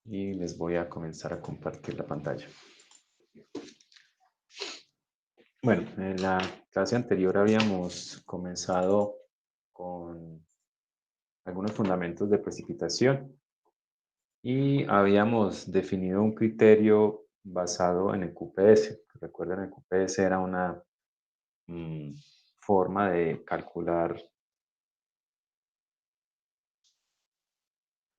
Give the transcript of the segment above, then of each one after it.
y les voy a comenzar a compartir la pantalla. Bueno, en la clase anterior habíamos comenzado con algunos fundamentos de precipitación y habíamos definido un criterio basado en el QPS. Recuerden, el QPS era una forma de calcular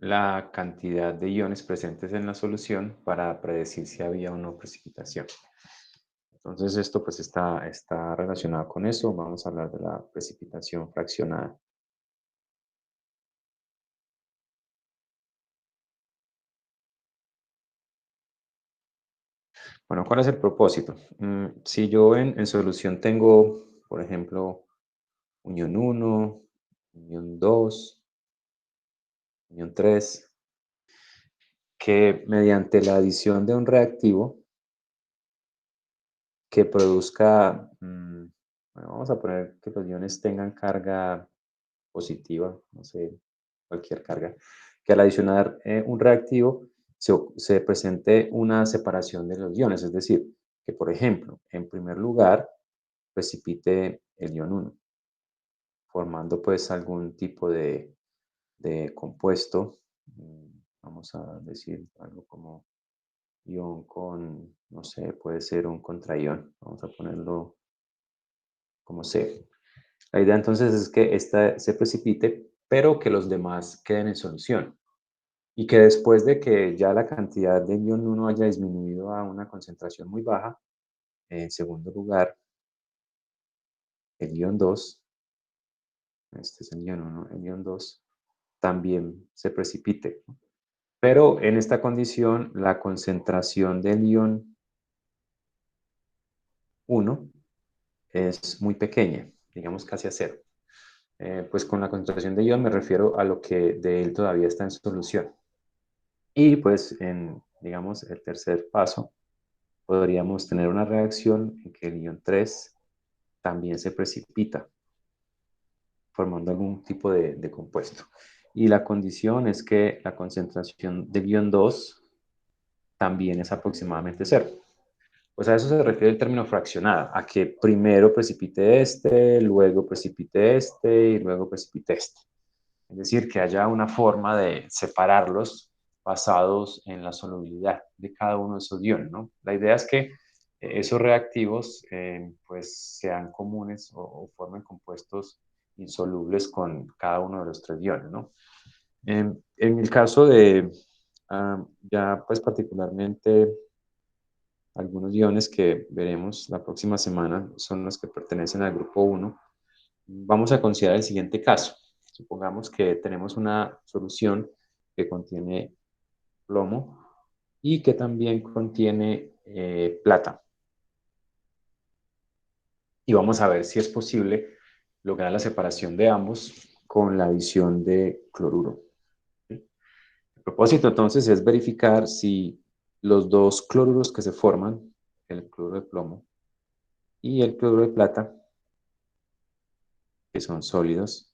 la cantidad de iones presentes en la solución para predecir si había o no precipitación. Entonces esto pues está relacionado con eso. Vamos a hablar de la precipitación fraccionada. Bueno, ¿cuál es el propósito? Si yo en solución tengo, por ejemplo, unión 1, unión 2, unión 3, que mediante la adición de un reactivo que produzca, bueno, vamos a poner que los iones tengan carga positiva, no sé, cualquier carga, que al adicionar un reactivo se presente una separación de los iones, es decir, que por ejemplo, en primer lugar, precipite el ion 1, formando pues algún tipo de compuesto, vamos a decir algo como ion con, no sé, puede ser un contraión, vamos a ponerlo como C. La idea entonces es que esta se precipite, pero que los demás queden en solución. Y que después de que ya la cantidad de ion 1 haya disminuido a una concentración muy baja, en segundo lugar, el ion 2, este es el ion 1, el ion 2, también se precipite. Pero en esta condición, la concentración del ion 1 es muy pequeña, digamos casi a cero. Pues con la concentración de ion me refiero a lo que de él todavía está en solución. Y pues en, digamos, el tercer paso, podríamos tener una reacción en que el ion 3 también se precipita, formando algún tipo de compuesto. Y la condición es que la concentración del ion 2 también es aproximadamente cero. Pues a eso se refiere el término fraccionada, a que primero precipite este, luego precipite este y luego precipite este. Es decir, que haya una forma de separarlos basados en la solubilidad de cada uno de esos iones, ¿no? La idea es que esos reactivos pues sean comunes o formen compuestos insolubles con cada uno de los tres iones, ¿no? En el caso de ya pues particularmente algunos iones que veremos la próxima semana son los que pertenecen al grupo 1. Vamos a considerar el siguiente caso. Supongamos que tenemos una solución que contiene plomo y que también contiene plata. Y vamos a ver si es posible lograr la separación de ambos con la adición de cloruro. El propósito entonces es verificar si los dos cloruros que se forman, el cloruro de plomo y el cloruro de plata, que son sólidos,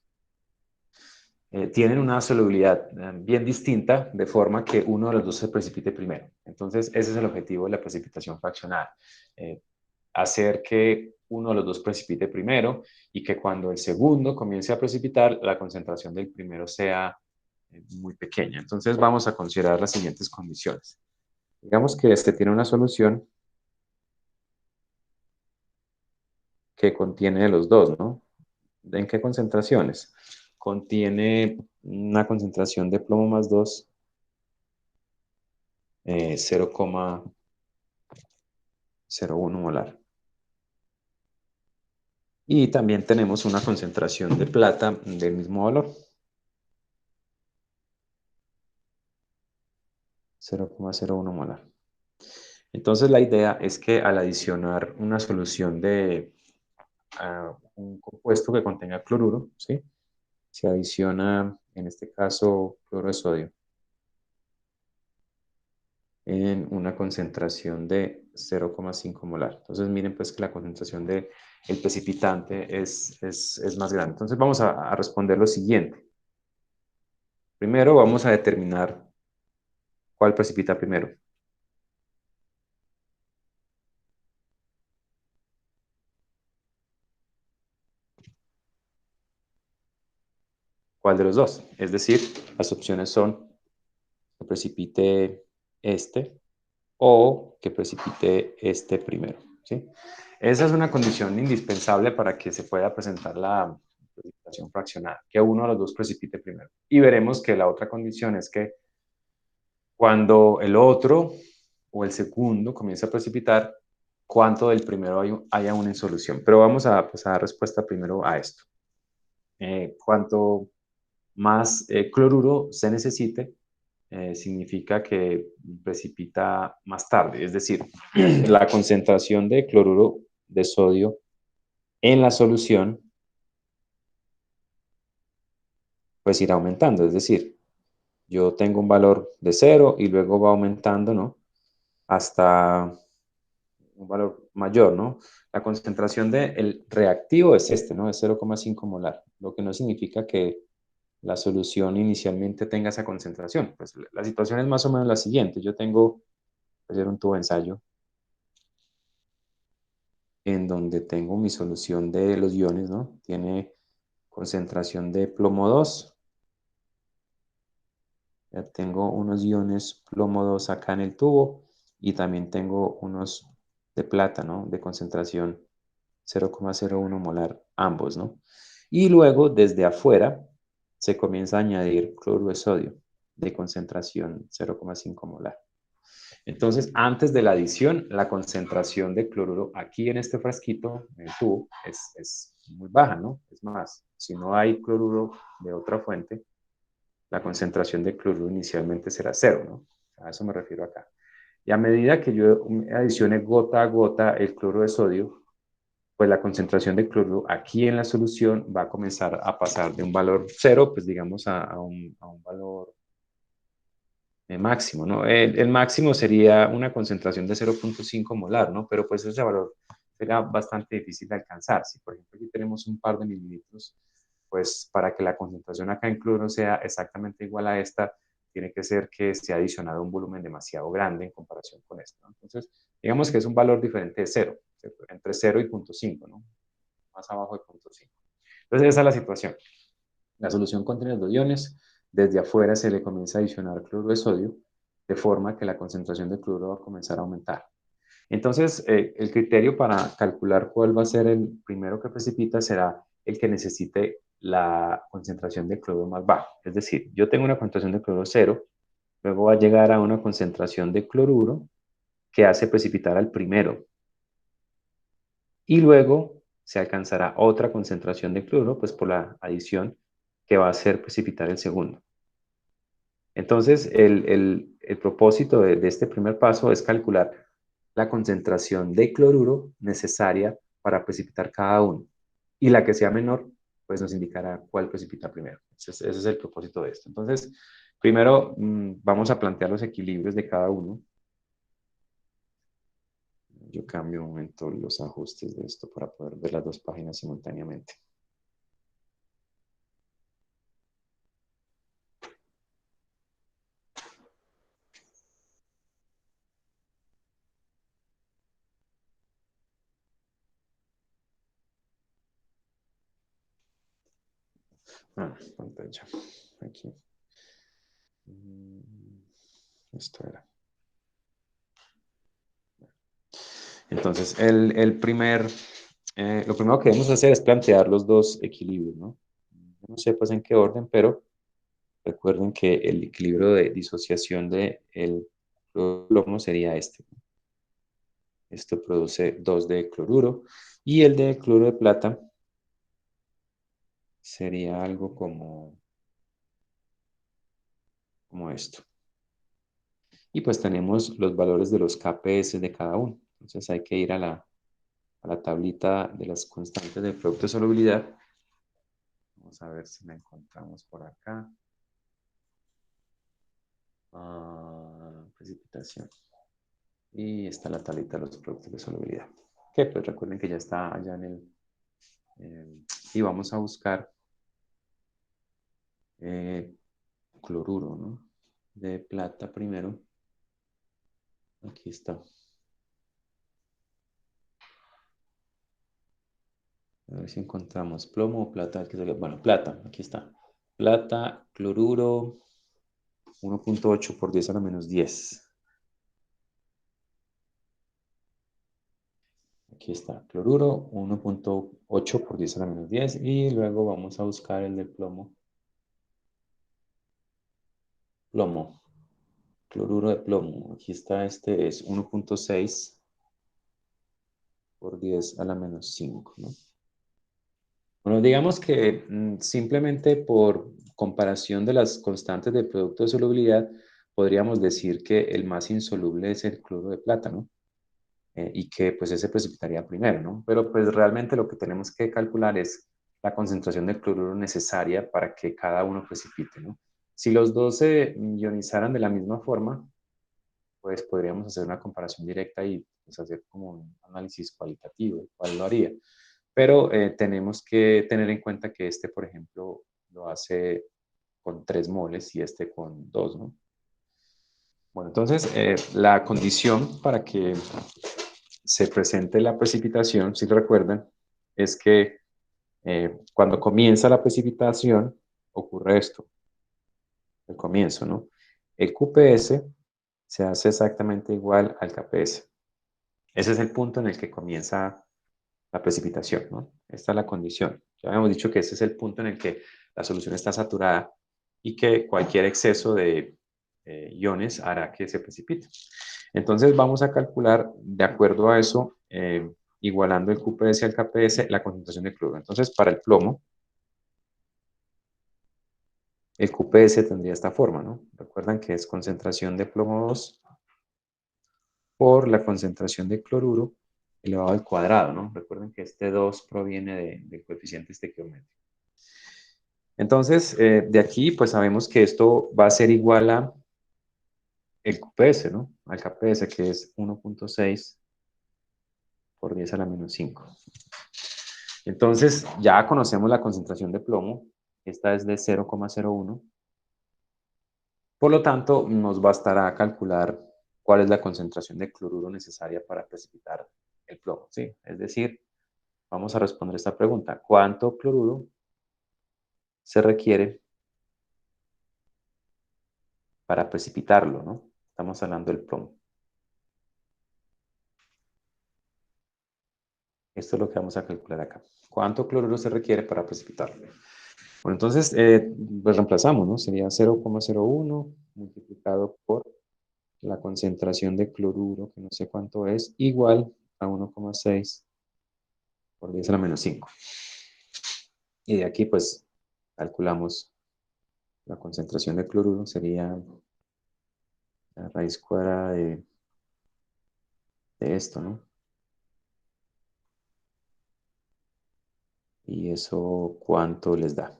tienen una solubilidad bien distinta, de forma que uno de los dos se precipite primero. Entonces, ese es el objetivo de la precipitación fraccionada. Hacer que uno de los dos precipite primero y que cuando el segundo comience a precipitar, la concentración del primero sea muy pequeña. Entonces, vamos a considerar las siguientes condiciones. Digamos que este tiene una solución que contiene de los dos, ¿no? ¿En qué concentraciones? Contiene una concentración de plomo más 2, 0,01 molar. Y también tenemos una concentración de plata del mismo valor, 0,01 molar. Entonces la idea es que al adicionar una solución de un compuesto que contenga cloruro, ¿sí? Se adiciona, en este caso, cloro de sodio en una concentración de 0,5 molar. Entonces miren pues que la concentración del precipitante es más grande. Entonces vamos a responder lo siguiente. Primero vamos a determinar ¿Cuál precipita primero? ¿Cuál de los dos? Es decir, las opciones son que precipite este o que precipite este primero, ¿sí? Esa es una condición indispensable para que se pueda presentar la precipitación fraccionada, que uno de los dos precipite primero. Y veremos que la otra condición es que cuando el otro o el segundo comienza a precipitar, cuánto del primero hay aún en solución. Pero vamos a, pues, a dar respuesta primero a esto. Cuanto más cloruro se necesite, significa que precipita más tarde. Es decir, la concentración de cloruro de sodio en la solución pues irá aumentando. Es decir, yo tengo un valor de cero y luego va aumentando, ¿no? Hasta un valor mayor, ¿no? La concentración del reactivo es este, ¿no? Es 0,5 molar, lo que no significa que la solución inicialmente tenga esa concentración. Pues la situación es más o menos la siguiente. Yo tengo, hacer un tubo de ensayo en donde tengo mi solución de los iones, ¿no? Tiene concentración de plomo 2. Ya tengo unos iones plomo 2 acá en el tubo y también tengo unos de plata, ¿no? De concentración 0,01 molar ambos, ¿no? Y luego desde afuera se comienza a añadir cloruro de sodio de concentración 0,5 molar. Entonces, antes de la adición, la concentración de cloruro aquí en este frasquito, en el tubo, es muy baja, ¿no? Es más, si no hay cloruro de otra fuente, la concentración de cloruro inicialmente será cero, ¿no? A eso me refiero acá. Y a medida que yo adicione gota a gota el cloruro de sodio, pues la concentración de cloruro aquí en la solución va a comenzar a pasar de un valor cero, pues digamos a un valor máximo, ¿no? El máximo sería una concentración de 0,5 molar, ¿no? Pero pues ese valor será bastante difícil de alcanzar. Si por ejemplo aquí tenemos un par de mililitros, pues para que la concentración acá en cloruro sea exactamente igual a esta, tiene que ser que se ha adicionado un volumen demasiado grande en comparación con esto, ¿no? Entonces, digamos que es un valor diferente de cero, ¿cierto? Entre 0 y 0,5, ¿no? Más abajo de 0,5. Entonces, esa es la situación. La solución contiene los iones, desde afuera se le comienza a adicionar cloruro de sodio, de forma que la concentración de cloruro va a comenzar a aumentar. Entonces, el criterio para calcular cuál va a ser el primero que precipita será el que necesite la concentración de cloruro más baja. Es decir, yo tengo una concentración de cloruro cero, luego va a llegar a una concentración de cloruro que hace precipitar al primero. Y luego se alcanzará otra concentración de cloruro, pues por la adición que va a hacer precipitar el segundo. Entonces, el propósito de este primer paso es calcular la concentración de cloruro necesaria para precipitar cada uno. Y la que sea menor, pues nos indicará cuál precipita primero. Ese es el propósito de esto. Entonces, primero vamos a plantear los equilibrios de cada uno. Yo cambio un momento los ajustes de esto para poder ver las dos páginas simultáneamente. Pantalla. Aquí. Esto era. Entonces, lo primero que debemos hacer es plantear los dos equilibrios, ¿no? No sé pues en qué orden, pero recuerden que el equilibrio de disociación del plomo sería este. Esto produce 2 de cloruro y el de cloruro de plata sería algo como esto. Y pues tenemos los valores de los KPS de cada uno. Entonces hay que ir a la tablita de las constantes del producto de solubilidad. Vamos a ver si la encontramos por acá. Precipitación. Y está la tablita de los productos de solubilidad. Que pues recuerden que ya está allá en y vamos a buscar cloruro, ¿no? de plata primero. Aquí está. A ver si encontramos plomo o plata. Bueno, plata, aquí está. Plata, cloruro, 1.8 por 10 a la menos 10. Aquí está, cloruro, 1.8 por 10 a la menos 10. Y luego vamos a buscar el de plomo. Plomo, cloruro de plomo. Aquí está, este es 1.6 por 10 a la menos 5, ¿no? Bueno, digamos que simplemente por comparación de las constantes del producto de solubilidad, podríamos decir que el más insoluble es el cloro de plata, ¿no? Y que pues ese precipitaría primero, ¿no? Pero pues realmente lo que tenemos que calcular es la concentración del cloruro necesaria para que cada uno precipite, ¿no? Si los dos se ionizaran de la misma forma, pues podríamos hacer una comparación directa y pues, hacer como un análisis cualitativo, cuál lo haría. Pero tenemos que tener en cuenta que este, por ejemplo, lo hace con 3 moles y este con 2, ¿no? Bueno, entonces la condición para que se presente la precipitación, si recuerdan, es que cuando comienza la precipitación ocurre esto, el comienzo, ¿no? El QPS se hace exactamente igual al KPS. Ese es el punto en el que comienza la precipitación, ¿no? Esta es la condición. Ya habíamos dicho que ese es el punto en el que la solución está saturada y que cualquier exceso de iones hará que se precipite. Entonces vamos a calcular, de acuerdo a eso, igualando el QPS al KPS, la concentración de cloruro. Entonces, para el plomo, el QPS tendría esta forma, ¿no? Recuerdan que es concentración de plomo 2 por la concentración de cloruro elevado al cuadrado, ¿no? Recuerden que este 2 proviene del coeficiente estequiométrico. Entonces, de aquí, pues sabemos que esto va a ser igual a el QPS, ¿no? Al KPS, que es 1.6 por 10 a la menos 5. Entonces, ya conocemos la concentración de plomo. Esta es de 0,01. Por lo tanto, nos bastará calcular cuál es la concentración de cloruro necesaria para precipitar el plomo, ¿sí? Es decir, vamos a responder esta pregunta. ¿Cuánto cloruro se requiere para precipitarlo, ¿no? Estamos hablando del plomo. Esto es lo que vamos a calcular acá. ¿Cuánto cloruro se requiere para precipitarlo? Bueno, entonces, pues reemplazamos, ¿no? Sería 0,01 multiplicado por la concentración de cloruro, que no sé cuánto es, igual a 1,6 por 10 a la menos 5. Y de aquí, pues, calculamos la concentración de cloruro, sería la raíz cuadrada de esto, ¿no? Y eso, ¿cuánto les da?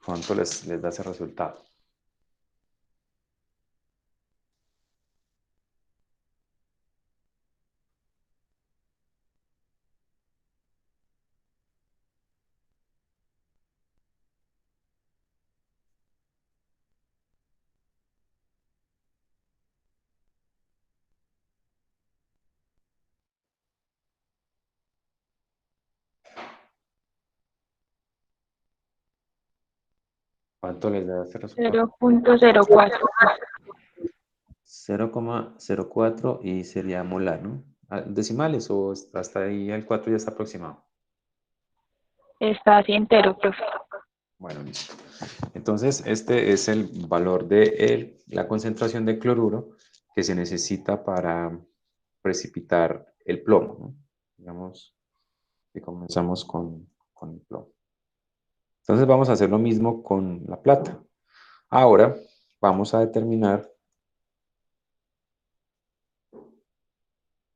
¿Cuánto les da ese resultado? ¿Cuánto les da ese resultado? 0.04. 0,04 y sería molar, ¿no? ¿Decimales o hasta ahí el 4 ya está aproximado? Está así entero, profe. Bueno, listo. Entonces, este es el valor de la concentración de cloruro que se necesita para precipitar el plomo, ¿no? Digamos que comenzamos con el plomo. Entonces vamos a hacer lo mismo con la plata. Ahora vamos a determinar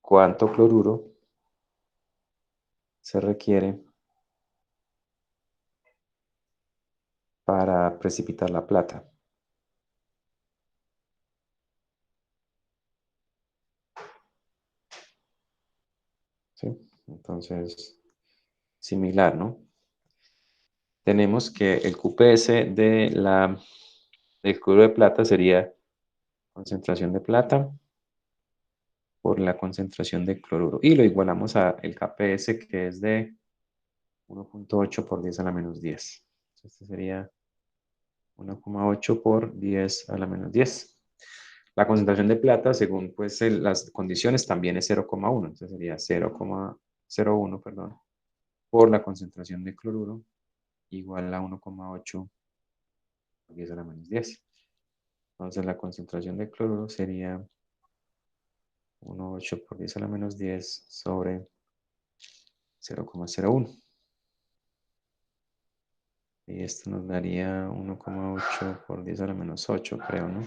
cuánto cloruro se requiere para precipitar la plata. ¿Sí? Entonces, similar, ¿no? Tenemos que el QPS del cloruro de plata sería concentración de plata por la concentración de cloruro. Y lo igualamos a el KPS, que es de 1.8 por 10 a la menos 10. Este sería 1,8 por 10 a la menos 10. La concentración de plata, según pues, las condiciones, también es 0,1. Entonces sería 0,01, perdón, por la concentración de cloruro igual a 1,8 por 10 a la menos 10. Entonces la concentración de cloruro sería 1,8 por 10 a la menos 10 sobre 0,01. Y esto nos daría 1,8 por 10 a la menos 8, creo, ¿no?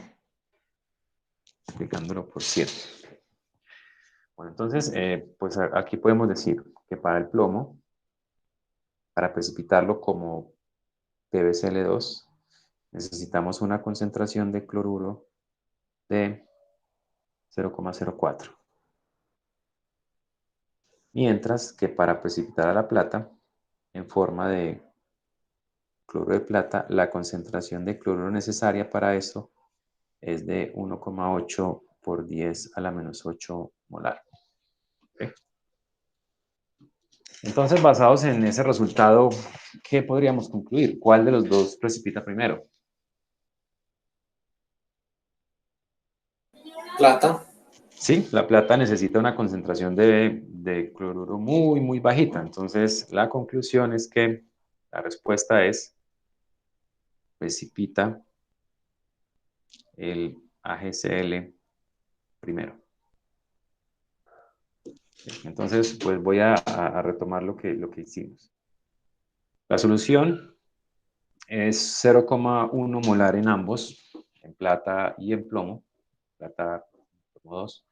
Multiplicándolo por 7. Bueno, entonces, pues aquí podemos decir que para el plomo, para precipitarlo como PbCl2, necesitamos una concentración de cloruro de 0,04. Mientras que para precipitar a la plata, en forma de cloruro de plata, la concentración de cloruro necesaria para eso es de 1,8 por 10 a la menos 8 molar. ¿Okay? Entonces, basados en ese resultado, ¿qué podríamos concluir? ¿Cuál de los dos precipita primero? Plata. Sí, la plata necesita una concentración de cloruro muy, muy bajita. Entonces, la conclusión es que la respuesta es precipita el AgCl primero. Entonces, pues voy a retomar lo que hicimos. La solución es 0,1 molar en ambos, en plata y en plomo, plata plomo 2,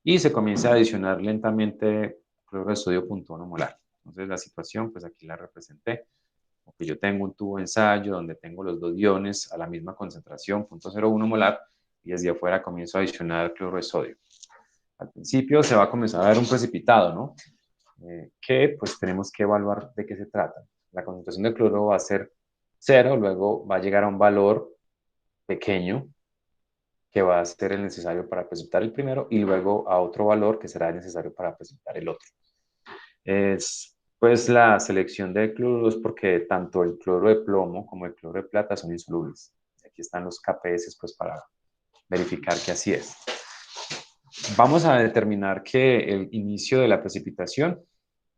y se comienza a adicionar lentamente cloruro de sodio 0,1 molar. Entonces la situación, pues aquí la representé, porque yo tengo un tubo ensayo donde tengo los dos iones a la misma concentración, 0,01 molar, y desde afuera comienzo a adicionar cloruro de sodio. Al principio se va a comenzar a ver un precipitado, ¿no? Que pues tenemos que evaluar de qué se trata. La concentración de cloro va a ser 0, luego va a llegar a un valor pequeño que va a ser el necesario para precipitar el primero y luego a otro valor que será necesario para precipitar el otro. Es pues la selección de cloruros porque tanto el cloro de plomo como el cloro de plata son insolubles. Aquí están los KPS pues para verificar que así es. Vamos a determinar que el inicio de la precipitación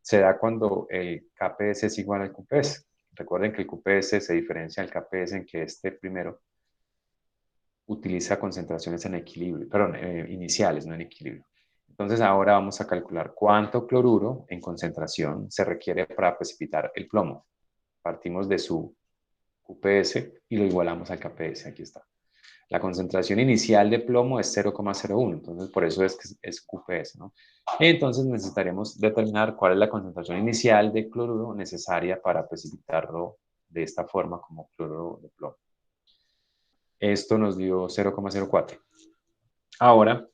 se da cuando el KPS es igual al QPS. Recuerden que el QPS se diferencia del KPS en que este primero utiliza concentraciones en equilibrio, perdón, iniciales, no en equilibrio. Entonces ahora vamos a calcular cuánto cloruro en concentración se requiere para precipitar el plomo. Partimos de su QPS y lo igualamos al KPS, aquí está. La concentración inicial de plomo es 0,01, entonces por eso es que es QPS, ¿no? Entonces necesitaremos determinar cuál es la concentración inicial de cloruro necesaria para precipitarlo de esta forma como cloruro de plomo. Esto nos dio 0,04. Ahora,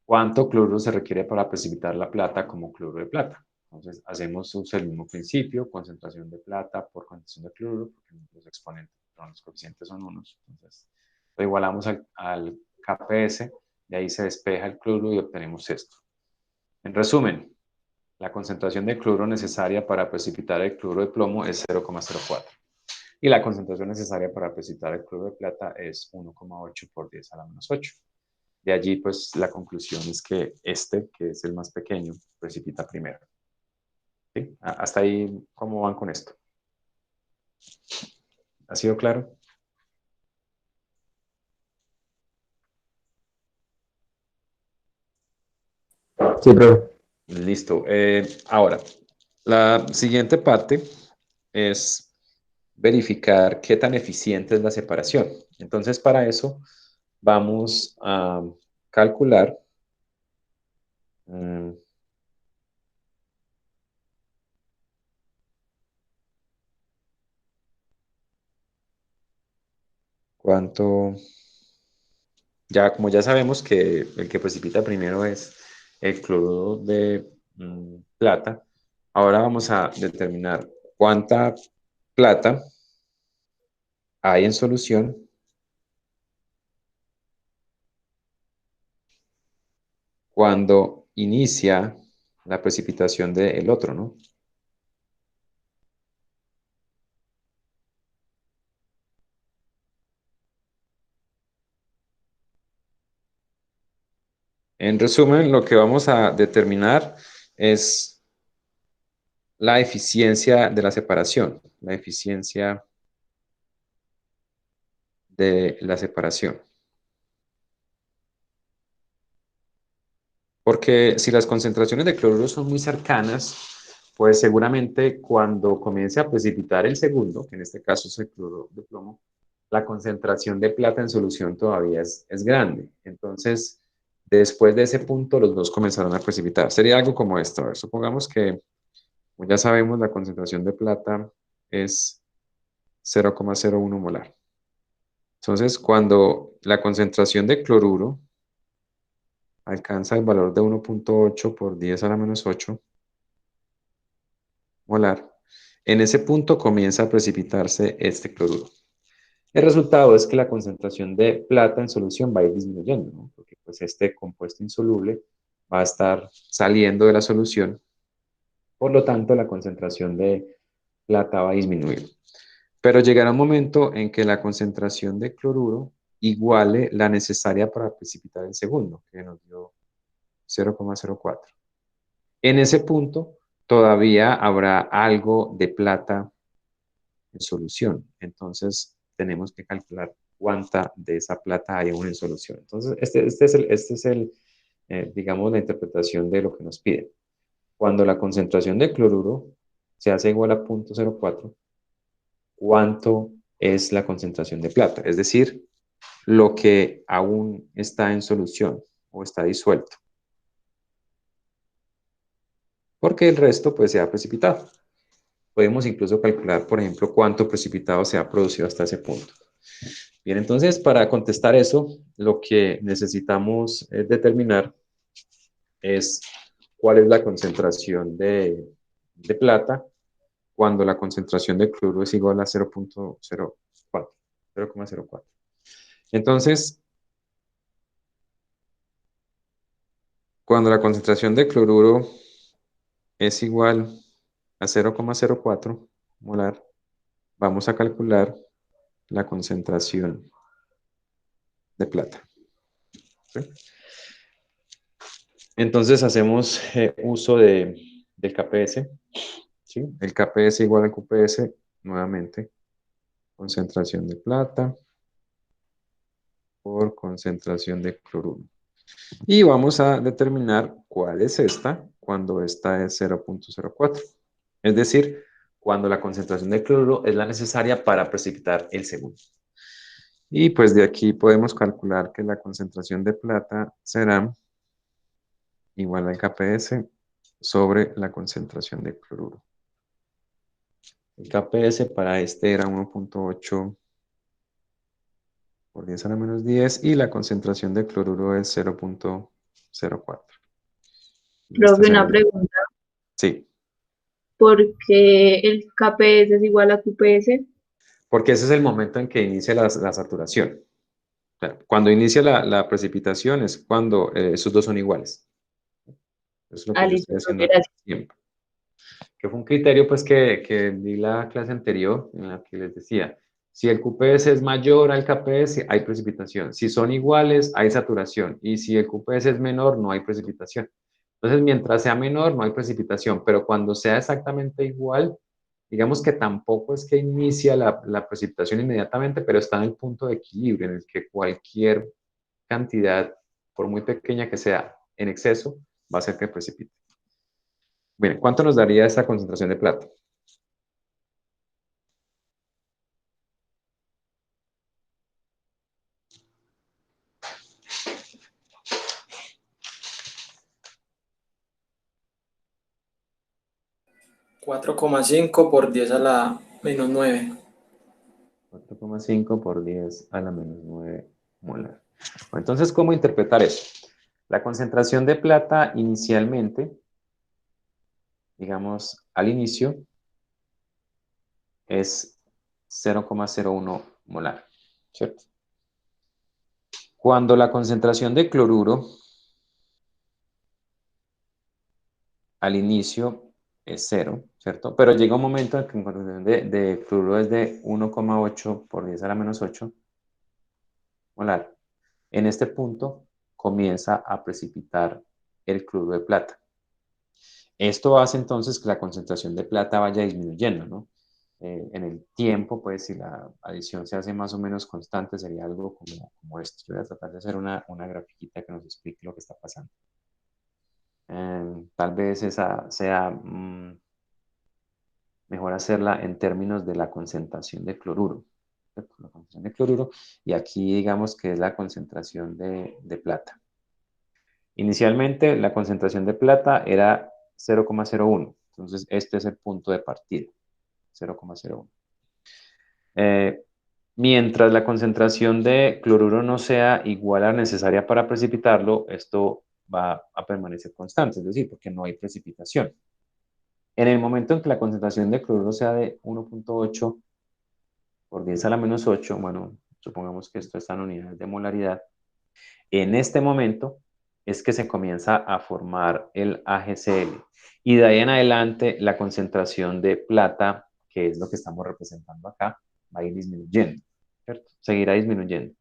¿cuánto cloruro se requiere para precipitar la plata como cloruro de plata? Entonces hacemos el mismo principio, concentración de plata por concentración de cloruro, porque los exponentes, los coeficientes son unos. Entonces lo igualamos al KPS, de ahí se despeja el cloruro y obtenemos esto. En resumen, la concentración de cloruro necesaria para precipitar el cloruro de plomo es 0,04. Y la concentración necesaria para precipitar el cloruro de plata es 1,8 por 10 a la menos 8. De allí, pues, la conclusión es que este, que es el más pequeño, precipita primero. ¿Sí? Hasta ahí, ¿cómo van con esto? ¿Ha sido claro? Sí, profe. Listo. Ahora, la siguiente parte es verificar qué tan eficiente es la separación. Entonces, para eso, vamos a calcular mm, cuánto, ya como ya sabemos que el que precipita primero es el cloruro de plata, Ahora vamos a determinar cuánta plata hay en solución cuando inicia la precipitación del otro, ¿no? En resumen, lo que vamos a determinar es la eficiencia de la separación, la eficiencia de la separación. Porque si las concentraciones de cloruro son muy cercanas, pues seguramente cuando comience a precipitar el segundo, que en este caso es el cloruro de plomo, la concentración de plata en solución todavía es grande. Entonces, después de ese punto, los dos comenzaron a precipitar. Sería algo como esto. A ver, supongamos que, como ya sabemos, la concentración de plata es 0,01 molar. Entonces, cuando la concentración de cloruro alcanza el valor de 1,8 por 10 a la menos 8 molar, en ese punto comienza a precipitarse este cloruro. El resultado es que la concentración de plata en solución va a ir disminuyendo, ¿no? Porque pues este compuesto insoluble va a estar saliendo de la solución, por lo tanto la concentración de plata va a disminuir. Pero llegará un momento en que la concentración de cloruro iguale la necesaria para precipitar el segundo, que nos dio 0,04. En ese punto todavía habrá algo de plata en solución. Entonces tenemos que calcular cuánta de esa plata hay aún en solución. Entonces, digamos, la interpretación de lo que nos piden. Cuando la concentración de cloruro se hace igual a 0,04, ¿cuánto es la concentración de plata? Es decir, lo que aún está en solución o está disuelto. Porque el resto pues se ha precipitado. Podemos incluso calcular, por ejemplo, cuánto precipitado se ha producido hasta ese punto. Bien, entonces para contestar eso, lo que necesitamos determinar es cuál es la concentración de plata cuando la concentración de cloruro es igual a 0,04. 0,04. Entonces, cuando la concentración de cloruro es igual a 0,04 molar, vamos a calcular la concentración de plata. ¿Sí? Entonces hacemos uso del KPS, ¿sí? El KPS igual al QPS, nuevamente, concentración de plata por concentración de cloruro. Y vamos a determinar cuál es esta cuando esta es 0,04. Es decir, cuando la concentración de cloruro es la necesaria para precipitar el segundo. Y pues de aquí podemos calcular que la concentración de plata será igual al KPS sobre la concentración de cloruro. El KPS para este era 1,8 por 10 a la menos 10 y la concentración de cloruro es 0,04. Esta Profe, una será. pregunta. Sí, ¿Por qué el KPS es igual a QPS? porque ese es el momento en que inicia la saturación. O sea, cuando inicia la precipitación es cuando esos dos son iguales. Eso es lo que Ah, yo listo, estoy profe, haciendo aquí gracias. siempre. Que fue un criterio pues que di la clase anterior en la que les decía, si el QPS es mayor al KPS, hay precipitación. Si son iguales, hay saturación. Y si el QPS es menor, no hay precipitación. Entonces, mientras sea menor, no hay precipitación. Pero cuando sea exactamente igual, digamos que tampoco es que inicia la precipitación inmediatamente, pero está en el punto de equilibrio en el que cualquier cantidad, por muy pequeña que sea, en exceso, va a hacer que precipite. Bien, ¿cuánto nos daría esa concentración de plata? Cuatro coma cinco por 10 a la menos 9. 4,5 por 10 a la menos 9 molar. Bueno, entonces, ¿cómo interpretar eso? La concentración de plata inicialmente digamos, al inicio es 0,01 molar, ¿cierto? Cuando la concentración de cloruro al inicio es 0, ¿cierto? Pero llega un momento en que la concentración de cloruro es de 1,8 por 10 a la menos 8 molar. En este punto comienza a precipitar el cloruro de plata. Esto hace entonces que la concentración de plata vaya disminuyendo, ¿no? En el tiempo, pues si la adición se hace más o menos constante, sería algo como esto. Yo voy a tratar de hacer una grafiquita que nos explique lo que está pasando. Tal vez esa sea mejor hacerla en términos de la concentración de cloruro. ¿Cierto? La concentración de cloruro, y aquí digamos que es la concentración de plata. Inicialmente la concentración de plata era 0,01, entonces este es el punto de partida, 0,01. Mientras la concentración de cloruro no sea igual a la necesaria para precipitarlo, esto va a permanecer constante, es decir, porque no hay precipitación. En el momento en que la concentración de cloruro sea de 1,8 por 10 a la menos 8, bueno, supongamos que esto está en unidades de molaridad, en este momento es que se comienza a formar el AgCl. Y de ahí en adelante la concentración de plata, que es lo que estamos representando acá, va a ir disminuyendo, ¿cierto? Seguirá disminuyendo.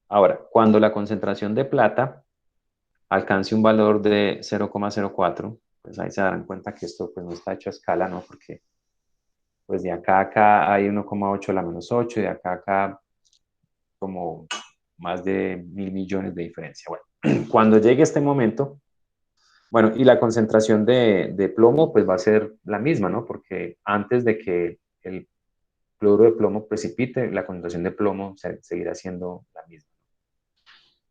Ahora, cuando la concentración de plata alcance un valor de 0,04, pues ahí se darán cuenta que esto pues no está hecho a escala, ¿no? Porque pues de acá a acá hay 1,8 a la menos 8, y de acá a acá como más de 1.000 millones de diferencia. Bueno, cuando llegue este momento, bueno, y la concentración de plomo pues va a ser la misma, ¿no? Porque antes de que el cloruro de plomo precipite, la concentración de plomo seguirá siendo la misma.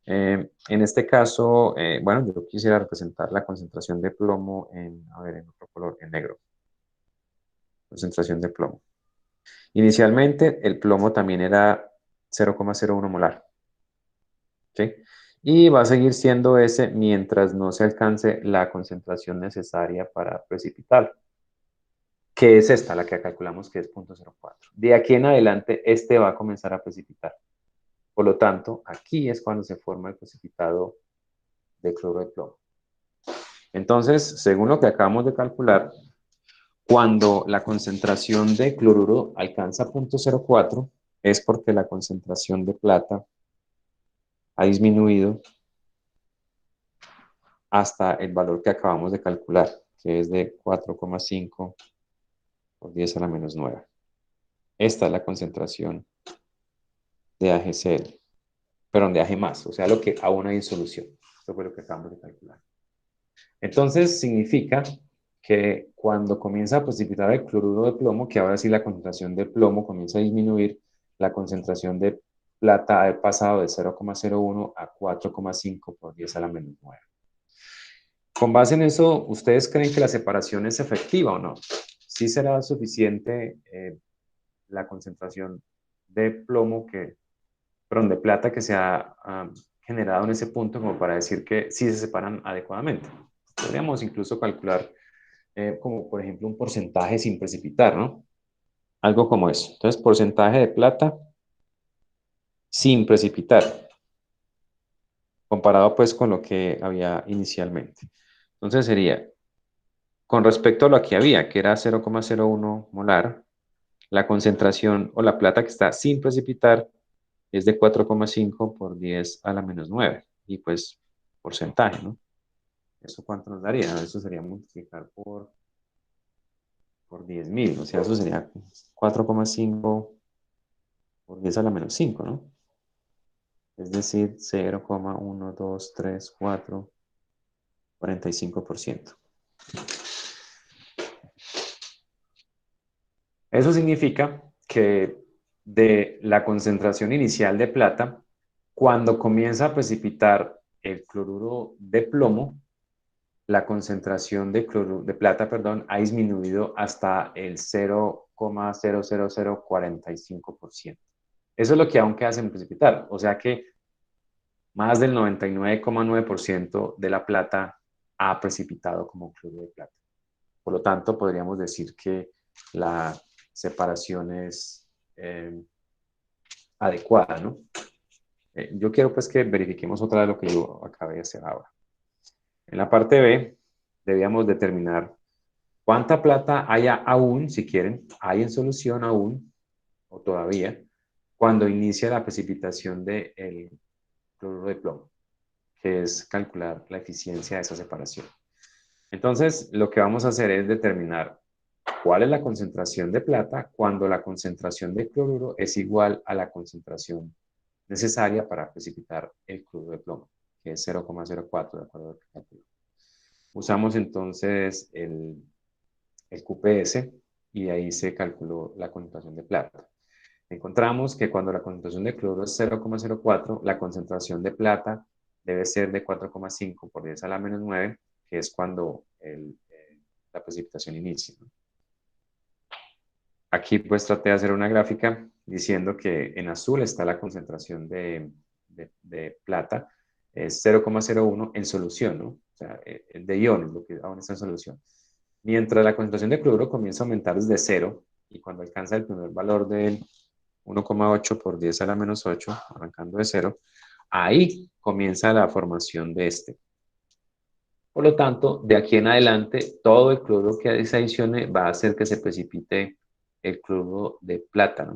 En este caso, bueno, yo quisiera representar la concentración de plomo a ver, en otro color, en negro. Concentración de plomo. Inicialmente, el plomo también era 0,01 molar. ¿Sí? Y va a seguir siendo ese mientras no se alcance la concentración necesaria para precipitar, que es esta, la que calculamos que es 0,04. De aquí en adelante, este va a comenzar a precipitar. Por lo tanto, aquí es cuando se forma el precipitado de cloro de plomo. Entonces, según lo que acabamos de calcular, cuando la concentración de cloruro alcanza 0,04, es porque la concentración de plata ha disminuido hasta el valor que acabamos de calcular, que es de 4,5 por 10 a la menos 9. Esta es la concentración de AgCl, pero de Ag+, o sea, lo que aún hay en solución. Esto fue lo que acabamos de calcular. Entonces, significa que cuando comienza a precipitar el cloruro de plomo, que ahora sí la concentración de plomo comienza a disminuir, la concentración de plata ha pasado de 0,01 a 4,5 por 10 a la menos 9. Con base en eso, ¿ustedes creen que la separación es efectiva o no? ¿Sí será suficiente la concentración de plomo de plata que se ha generado en ese punto como para decir que sí se separan adecuadamente? Podríamos incluso calcular como por ejemplo un porcentaje sin precipitar, ¿no? Algo como eso. Entonces, porcentaje de plata sin precipitar, comparado pues con lo que había inicialmente. Entonces sería, con respecto a lo que había, que era 0,01 molar, la concentración o la plata que está sin precipitar es de 4,5 por 10 a la menos 9. Y pues porcentaje, ¿no? ¿Eso cuánto nos daría? Eso sería multiplicar por 10.000. O sea, eso sería 4,5 por 10 a la menos 5, ¿no? Es decir, 0,1234, 45%. Eso significa que de la concentración inicial de plata, cuando comienza a precipitar el cloruro de plomo, la concentración de plata, perdón, ha disminuido hasta el 0,00045%. Eso es lo que aún queda sin precipitar. O sea que más del 99,9% de la plata ha precipitado como cloruro de plata. Por lo tanto, podríamos decir que la separación es adecuada, ¿no? Yo quiero pues que verifiquemos otra vez lo que yo acabé de hacer ahora. En la parte B, debíamos determinar cuánta plata hay aún, si quieren, hay en solución aún, o todavía, cuando inicia la precipitación del cloruro de plomo, que es calcular la eficiencia de esa separación. Entonces, lo que vamos a hacer es determinar cuál es la concentración de plata cuando la concentración de cloruro es igual a la concentración necesaria para precipitar el cloruro de plomo, que es 0,04 de acuerdo al cálculo. Usamos entonces el QPS y ahí se calculó la concentración de plata. Encontramos que cuando la concentración de cloruro es 0,04, la concentración de plata debe ser de 4,5 por 10 a la menos 9, que es cuando la precipitación inicia, ¿no? Aquí pues traté de hacer una gráfica diciendo que en azul está la concentración de plata, es 0,01 en solución, ¿no? O sea, de iones, lo que aún está en solución. Mientras la concentración de cloruro comienza a aumentar desde 0 y cuando alcanza el primer valor del 1,8 por 10 a la menos 8, arrancando de 0, ahí comienza la formación de este. Por lo tanto, de aquí en adelante, todo el cloruro que se adicione va a hacer que se precipite el cloruro de plata.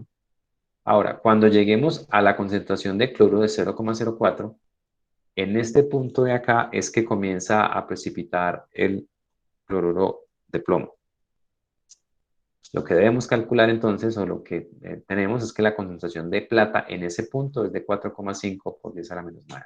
Ahora, cuando lleguemos a la concentración de cloruro de 0,04, en este punto de acá es que comienza a precipitar el cloruro de plomo. Lo que debemos calcular entonces, o lo que tenemos, es que la concentración de plata en ese punto es de 4,5 por 10 a la menos 9.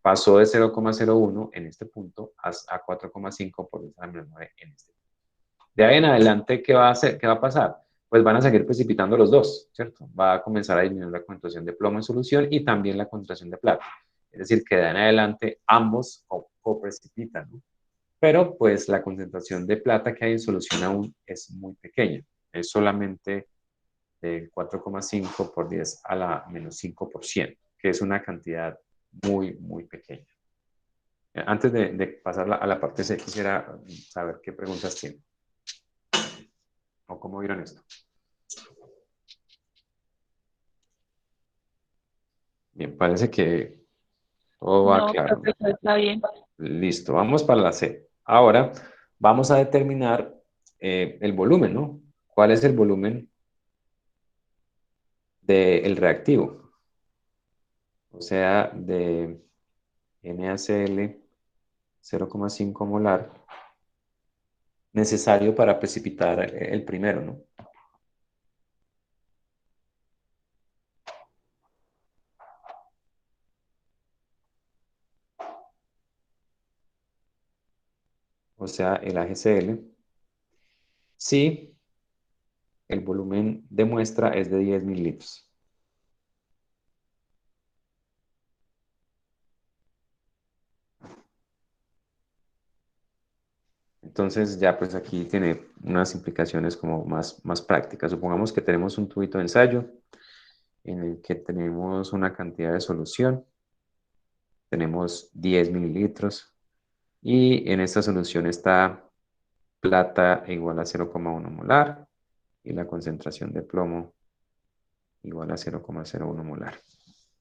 Pasó de 0,01 en este punto a 4,5 por 10 a la menos 9 en este punto. De ahí en adelante, ¿qué va a hacer? ¿Qué va a pasar? Pues van a seguir precipitando los dos, ¿cierto? Va a comenzar a disminuir la concentración de plomo en solución y también la concentración de plata. Es decir, que de ahí en adelante ambos coprecipitan, ¿no? Pero pues la concentración de plata que hay en solución aún es muy pequeña. Es solamente del 4,5 por 10 a la menos 5%, que es una cantidad muy, muy pequeña. Antes de pasar a la parte C, quisiera saber qué preguntas tienen. ¿O cómo vieron esto? Bien, parece que todo va No, claro, ¿no? profesor, está bien. Listo, vamos para la C. Ahora vamos a determinar el volumen, ¿no? ¿Cuál es el volumen del reactivo? O sea, de NaCl 0,5 molar necesario para precipitar el primero, ¿no? O sea, el AgCl, si el volumen de muestra es de 10 mililitros. Entonces ya pues aquí tiene unas implicaciones como más prácticas. Supongamos que tenemos un tubito de ensayo en el que tenemos una cantidad de solución, tenemos 10 mililitros y en esta solución está plata igual a 0,1 molar y la concentración de plomo igual a 0,01 molar.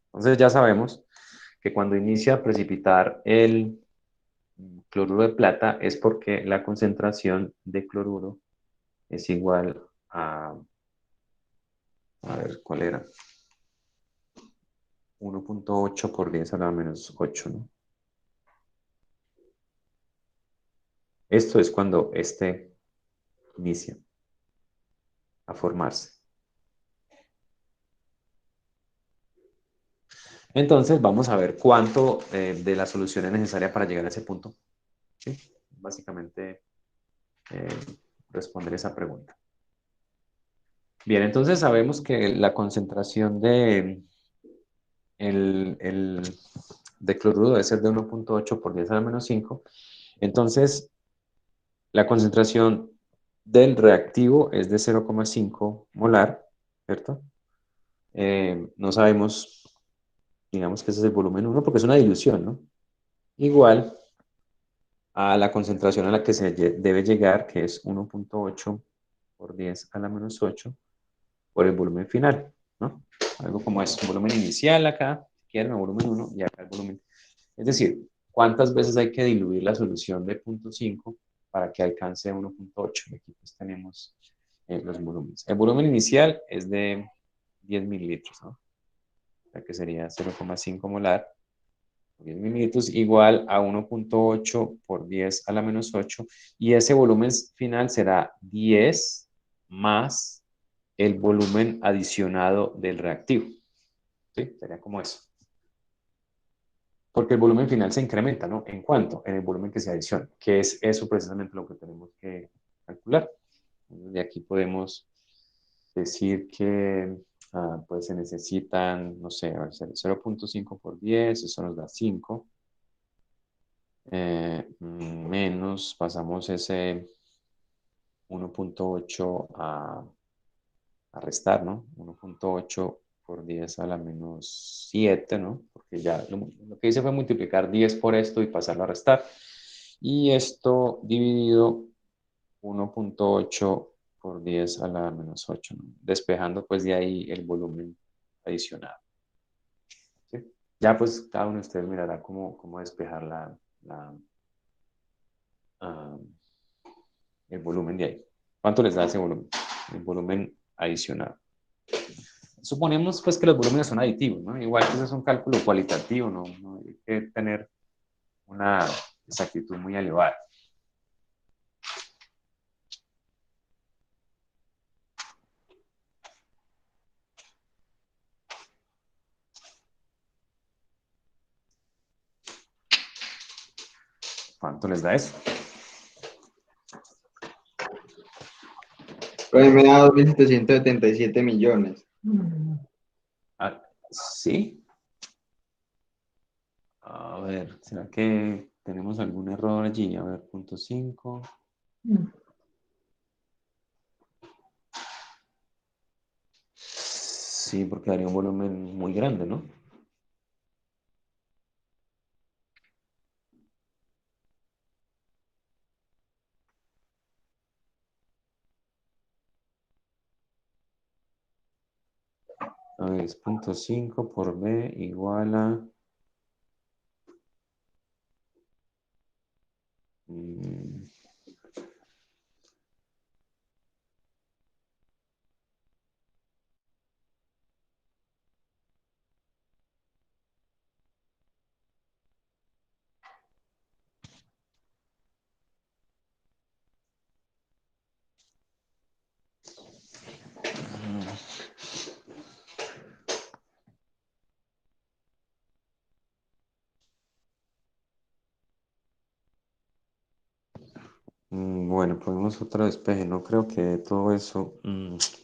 Entonces ya sabemos que cuando inicia a precipitar el cloruro de plata es porque la concentración de cloruro es igual a ver, ¿cuál era? 1,8 por 10 a la menos 8, ¿no? Esto es cuando este inicia a formarse. Entonces vamos a ver cuánto de la solución es necesaria para llegar a ese punto. ¿Sí? Básicamente eh, responder esa pregunta. Bien, entonces sabemos que la concentración de cloruro debe ser de 1,8 por 10 a la menos 5. Entonces, la concentración del reactivo es de 0,5 molar, ¿cierto? No sabemos, digamos que ese es el volumen 1 porque es una dilución, ¿no? Igual a la concentración a la que se debe llegar, que es 1.8 por 10 a la menos 8 por el volumen final, ¿no? Algo como eso, volumen inicial acá, si quieren, o volumen 1, y acá el volumen. Es decir, ¿cuántas veces hay que diluir la solución de 0.5 para que alcance 1.8? Aquí pues tenemos los volúmenes. El volumen inicial es de 10 mililitros, ¿no? O sea que sería 0,5 molar 10 mililitros igual a 1.8 por 10 a la menos 8 y ese volumen final será 10 más el volumen adicionado del reactivo. ¿Sí? Sería como eso. Porque el volumen final se incrementa, ¿no? ¿En cuánto? En el volumen que se adiciona, que es eso precisamente lo que tenemos que calcular. De aquí podemos decir que pues se necesitan, no sé, 0.5 por 10, eso nos da 5. Menos, pasamos ese 1.8 a restar, ¿no? 1.8 por 10 a la menos 7, ¿no? Porque ya lo que hice fue multiplicar 10 por esto y pasarlo a restar. Y esto dividido 1.8 por 10 a la menos 8, ¿no? Despejando pues de ahí el volumen adicional. ¿Sí? Ya pues cada uno de ustedes mirará cómo despejar ah, el volumen de ahí. ¿Cuánto les da ese volumen? El volumen adicional. Suponemos pues que los volúmenes son aditivos, ¿no? Igual que eso es un cálculo cualitativo, no hay que tener una exactitud muy elevada. ¿Cuánto les da eso? Pues me da 2.777 millones. Ah, sí. A ver, ¿será que tenemos algún error allí? A ver, 0.5. Sí, porque daría un volumen muy grande, ¿no? A ver, es 0.5 por B igual a... Bueno, ponemos otro despeje. No creo que todo eso...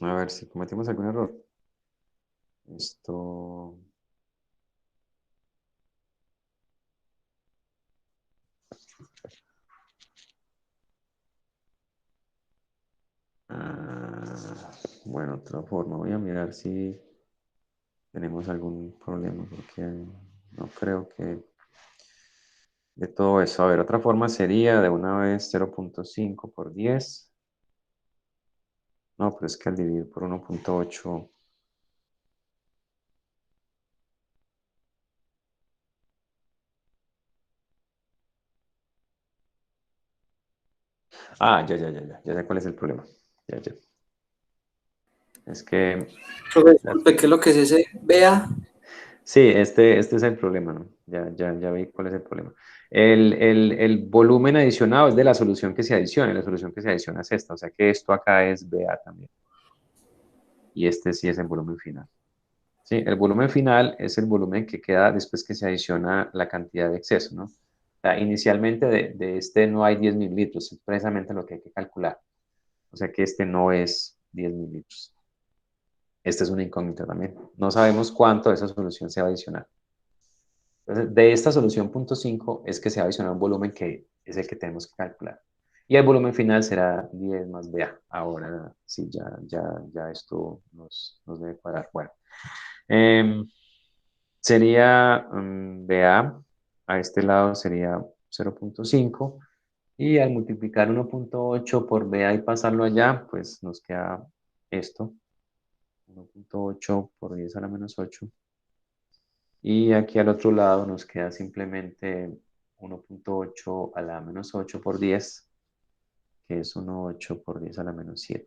a ver si cometimos algún error. Esto... bueno, otra forma. Voy a mirar si tenemos algún problema, porque no creo que de todo eso. A ver, otra forma sería de una vez 0.5 por 10. No, pero es que al dividir por 1.8... Ya sé cuál es el problema. Ya. Es que... Disculpe, ¿qué es lo que es ese? Vea. Sí, este es el problema, ¿no? Ya vi cuál es el problema. El volumen adicionado es de la solución que se adiciona, y la solución que se adiciona es esta, o sea que esto acá es BA también. Y este sí es el volumen final. ¿Sí? El volumen final es el volumen que queda después que se adiciona la cantidad de exceso, ¿no? O sea, inicialmente de este no hay 10 mililitros, es precisamente lo que hay que calcular. O sea que este no es 10 mililitros. Esta es una incógnita también. No sabemos cuánto de esa solución se va a adicionar. Entonces, de esta solución punto 5 es que se va a adicionar un volumen que es el que tenemos que calcular. Y el volumen final será 10 más BA. Ahora sí, ya esto nos debe cuadrar. Bueno, em, sería BA, a este lado sería 0.5 Y al multiplicar 1.8 por BA y pasarlo allá, pues nos queda esto. 1.8 por 10 a la menos 8. Y aquí al otro lado nos queda simplemente 1.8 a la menos 8 por 10, que es 1.8 por 10 a la menos 7.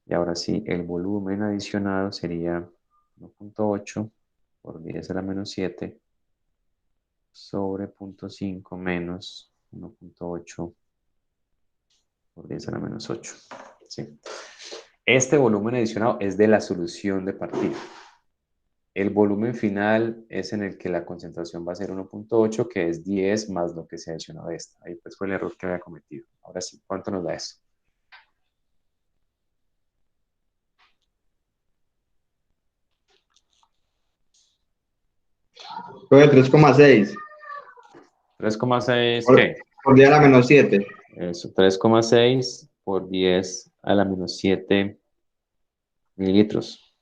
Y ahora sí, el volumen adicionado sería 1.8 por 10 a la menos 7 sobre 0.5 menos 1.8 por 10 a la menos 8. ¿Sí? Este volumen adicionado es de la solución de partida. El volumen final es en el que la concentración va a ser 1.8, que es 10 más lo que se adicionó de esta. Ahí pues fue el error que había cometido. Ahora sí, ¿cuánto nos da eso? Fue de 3,6 3,6, por, ¿qué? por 10 a la menos 7. Eso, 3,6 por 10 a la menos 7 mililitros.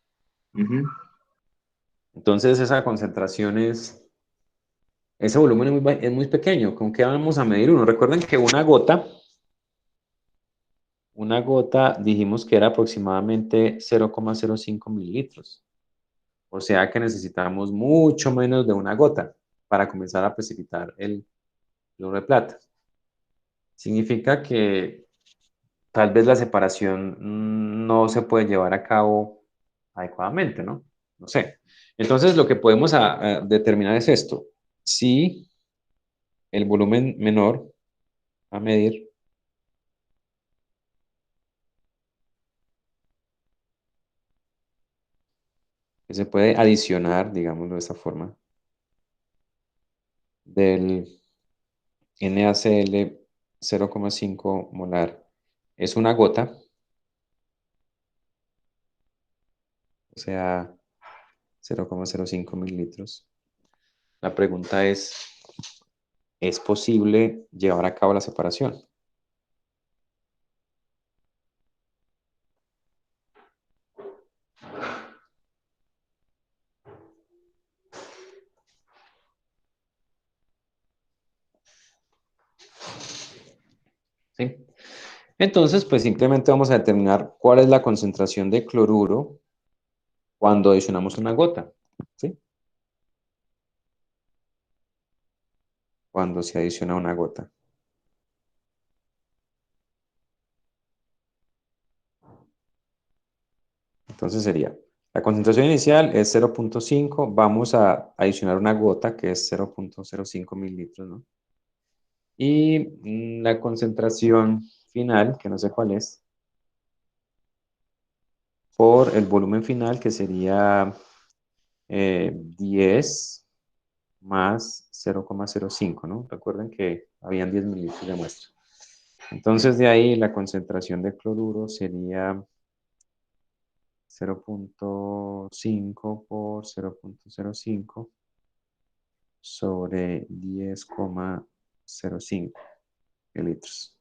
Entonces esa concentración ese volumen es muy pequeño. ¿Con qué vamos a medir uno? Recuerden que una gota dijimos que era aproximadamente 0,05 mililitros. O sea que necesitamos mucho menos de una gota para comenzar a precipitar el cloro de plata. Significa que tal vez la separación no se puede llevar a cabo adecuadamente, ¿no? No sé. Entonces lo que podemos determinar es esto. Si el volumen menor a medir que se puede adicionar, digámoslo de esa forma, del NaCl 0,5 molar es una gota, o sea, 0,05 mililitros. La pregunta ¿es posible llevar a cabo la separación? ¿Sí? Entonces, pues simplemente vamos a determinar cuál es la concentración de cloruro cuando adicionamos una gota, ¿sí? Cuando se adiciona una gota. Entonces sería, la concentración inicial es 0.5, vamos a adicionar una gota que es 0.05 mililitros, ¿no? Y la concentración final, que no sé cuál es, por el volumen final, que sería 10 más 0,05, ¿no? Recuerden que habían 10 mililitros de muestra. Entonces de ahí la concentración de cloruro sería 0.5 por 0.05 sobre 10,05 mililitros.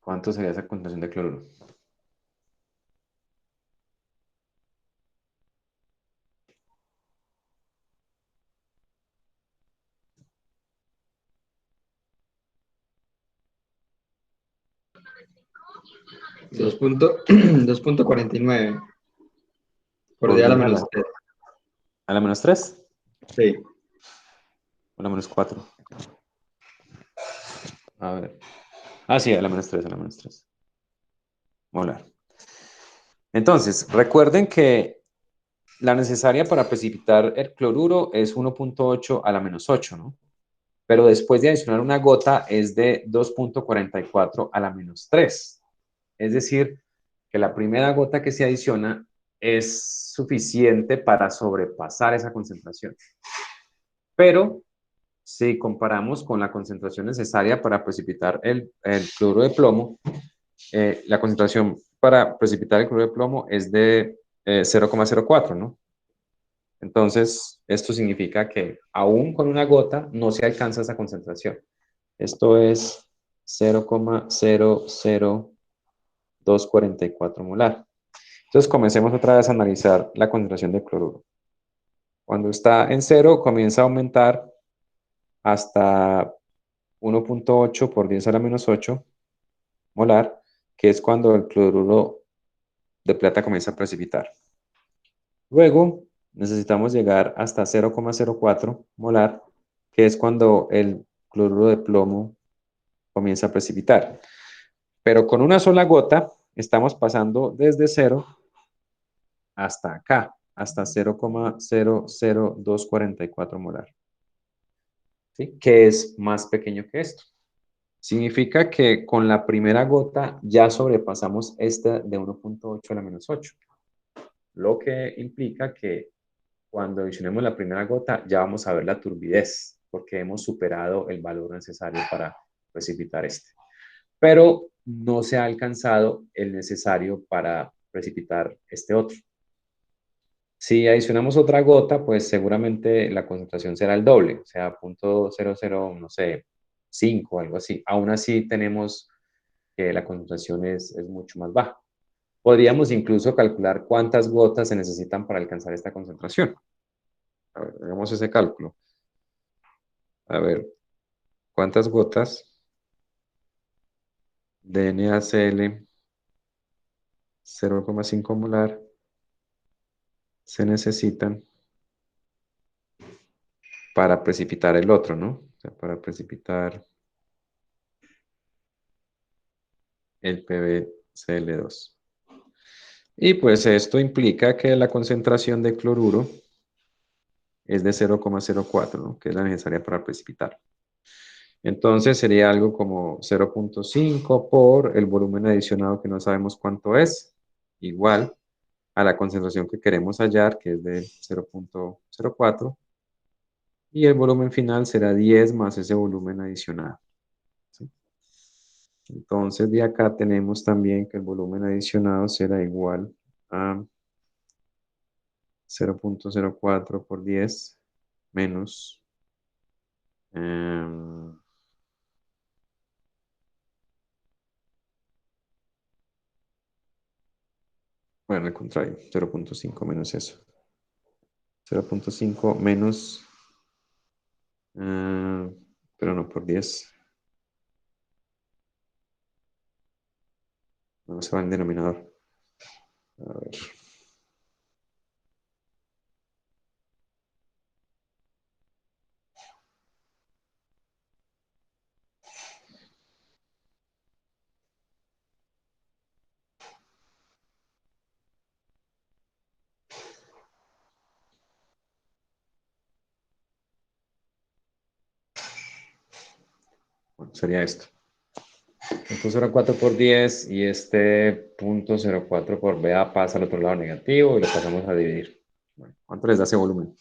¿Cuánto sería esa concentración de cloruro? Dos punto 2,49 por Por 10 a la 10 menos 3. a la menos 3 Sí. o a la menos 4. A ver. Ah, sí, a la menos 3, a la menos 3. Molar. Entonces, recuerden que la necesaria para precipitar el cloruro es 1.8 a la menos 8, ¿no? Pero después de adicionar una gota es de 2.44 a la menos 3. Es decir, que la primera gota que se adiciona es suficiente para sobrepasar esa concentración. Pero si comparamos con la concentración necesaria para precipitar el cloruro de plomo, la concentración para precipitar el cloruro de plomo es de 0,04, ¿no? Entonces, esto significa que aún con una gota no se alcanza esa concentración. Esto es 0,00244 molar. Entonces comencemos otra vez a analizar la concentración de cloruro. Cuando está en cero, comienza a aumentar hasta 1.8 por 10 a la menos 8 molar, que es cuando el cloruro de plata comienza a precipitar. Luego necesitamos llegar hasta 0,04 molar, que es cuando el cloruro de plomo comienza a precipitar. Pero con una sola gota estamos pasando desde 0 hasta acá, hasta 0,00244 molar, ¿sí? Que es más pequeño que esto. Significa que con la primera gota ya sobrepasamos esta de 1.8 a la menos 8, lo que implica que cuando adicionemos la primera gota ya vamos a ver la turbidez, porque hemos superado el valor necesario para precipitar este. Pero no se ha alcanzado el necesario para precipitar este otro. Si adicionamos otra gota, pues seguramente la concentración será el doble, o sea, 0.00, no sé, 5, algo así. Aún así tenemos que la concentración es mucho más baja. Podríamos incluso calcular cuántas gotas se necesitan para alcanzar esta concentración. A ver, hagamos ese cálculo. A ver, ¿cuántas gotas de NaCl 0,5 molar se necesitan para precipitar el otro, ¿no? O sea, para precipitar el PbCl2. Y pues esto implica que la concentración de cloruro es de 0,04, ¿no? Que es la necesaria para precipitar. Entonces sería algo como 0.5 por el volumen adicionado que no sabemos cuánto es, igual a la concentración que queremos hallar, que es de 0.04, y el volumen final será 10 más ese volumen adicionado, ¿sí? Entonces de acá tenemos también que el volumen adicionado será igual a 0.04 por 10 menos bueno, al contrario, 0.5 menos eso. 0.5 menos, pero no por 10. No se va el denominador. A ver. Bueno, sería esto. 0.04 por 10 y este 0.04 por BA pasa al otro lado negativo y lo pasamos a dividir. Bueno, ¿cuánto les da ese volumen?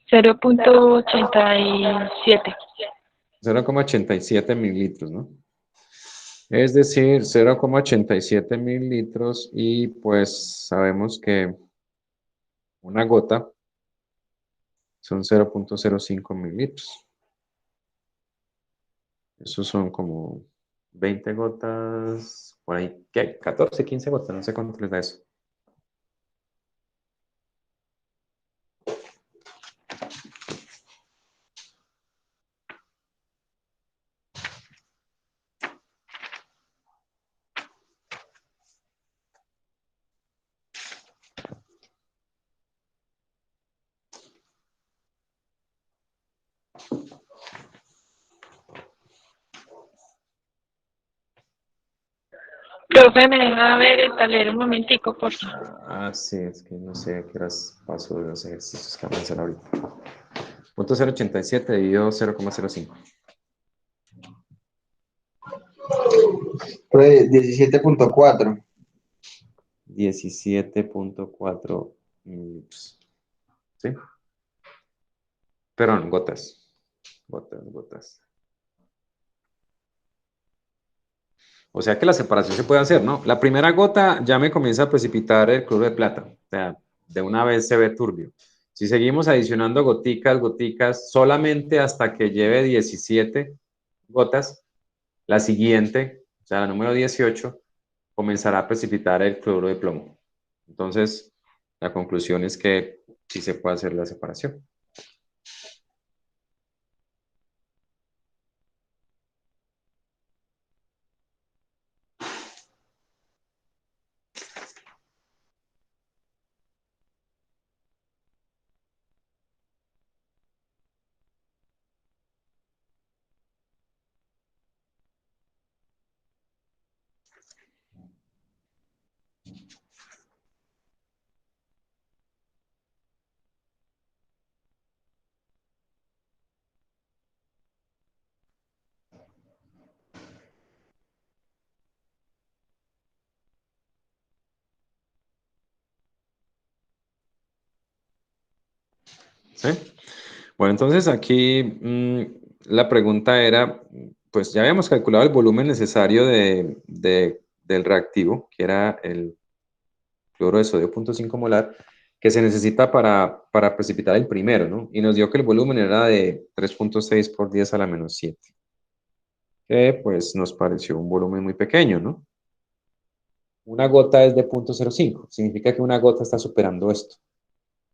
Cero punto 87. 0,87 mililitros, ¿no? Es decir, 0,87 mililitros y pues sabemos que una gota son 0.05 mililitros. Esos son como 20 gotas, por ahí, ¿qué? 14, 15 gotas, no sé cuánto les da eso. Profe, ¿me deja ver el tablero un momentico, por favor? Ah, sí, es que no sé a qué horas paso de los ejercicios que vamos a hacer ahorita. 0.087 dividido 0,05. 17.4. 17.4 mililitros. ¿Sí? Perdón, gotas. Gotas, gotas. O sea que la separación se puede hacer, ¿no? La primera gota ya me comienza a precipitar el cloruro de plata. O sea, de una vez se ve turbio. Si seguimos adicionando goticas, goticas, solamente hasta que lleve 17 gotas, la siguiente, o sea, la número 18, comenzará a precipitar el cloruro de plomo. Entonces, la conclusión es que sí se puede hacer la separación. ¿Sí? Bueno, entonces aquí la pregunta era, pues ya habíamos calculado el volumen necesario del reactivo, que era el cloro de sodio 0.5 molar, que se necesita para precipitar el primero, ¿no? Y nos dio que el volumen era de 3.6 por 10 a la menos 7, que pues nos pareció un volumen muy pequeño, ¿no? Una gota es de 0.05, significa que una gota está superando esto.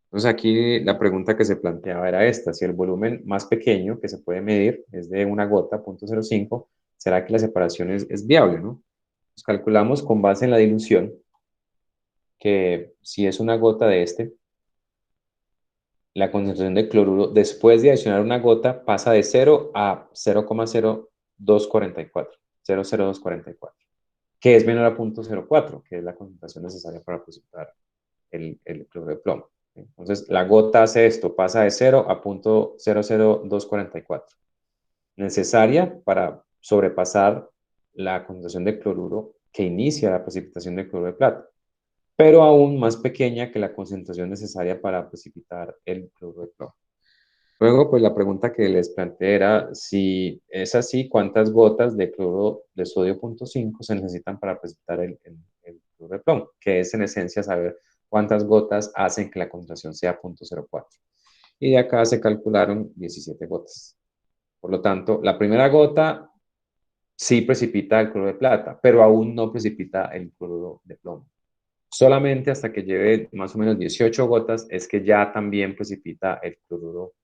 Entonces aquí la pregunta que se planteaba era esta: si el volumen más pequeño que se puede medir es de una gota, 0.05, ¿será que la separación es viable, no? Pues calculamos con base en la dilución que si es una gota de este, la concentración de cloruro después de adicionar una gota pasa de 0 a 0,0244, 0,0244, que es menor a 0.04, que es la concentración necesaria para precipitar el cloruro de plomo. Entonces, la gota hace esto, pasa de 0 a 0.00244, necesaria para sobrepasar la concentración de cloruro que inicia la precipitación de cloruro de plata, pero aún más pequeña que la concentración necesaria para precipitar el cloruro de plomo. Luego, pues la pregunta que les planteé era, si es así, ¿cuántas gotas de cloruro de sodio 0.5 se necesitan para precipitar el cloruro de plomo? Que es en esencia saber cuántas gotas hacen que la concentración sea 0.04. Y de acá se calcularon 17 gotas. Por lo tanto, la primera gota sí precipita el cloruro de plata, pero aún no precipita el cloruro de plomo. Solamente hasta que lleve más o menos 18 gotas es que ya también precipita el cloruro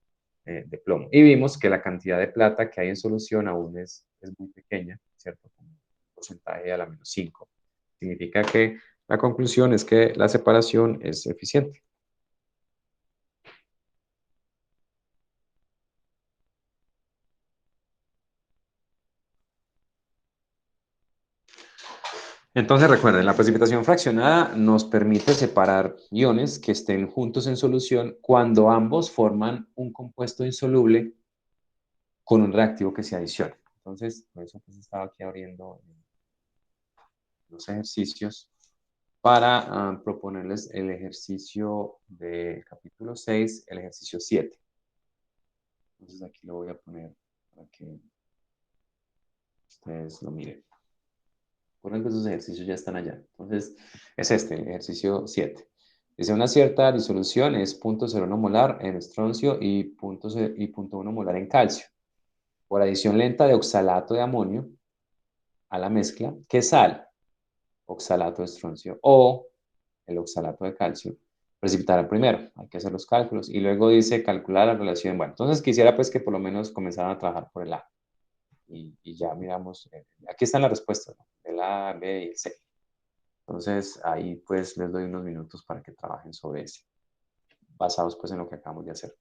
de plomo. Y vimos que la cantidad de plata que hay en solución aún es muy pequeña, ¿cierto? Como un porcentaje a la menos 5. Significa que la conclusión es que la separación es eficiente. Entonces recuerden, la precipitación fraccionada nos permite separar iones que estén juntos en solución cuando ambos forman un compuesto insoluble con un reactivo que se adiciona. Entonces, por eso pues estaba aquí abriendo los ejercicios para proponerles el ejercicio del capítulo 6, el ejercicio 7. Entonces aquí lo voy a poner para que ustedes lo miren. Por ejemplo, esos ejercicios ya están allá. Entonces, es este, el ejercicio 7. Dice: una cierta disolución es 0.01 molar en estroncio y 0.1 molar en calcio. Por adición lenta de oxalato de amonio a la mezcla, ¿qué sal? Oxalato de estroncio o el oxalato de calcio, precipitará primero. Hay que hacer los cálculos. Y luego dice calcular la relación. Bueno, entonces quisiera pues que por lo menos comenzaran a trabajar por el A. Y ya miramos, aquí están las respuestas, ¿no? El A, B y el C. Entonces ahí pues les doy unos minutos para que trabajen sobre ese, basados pues en lo que acabamos de hacer.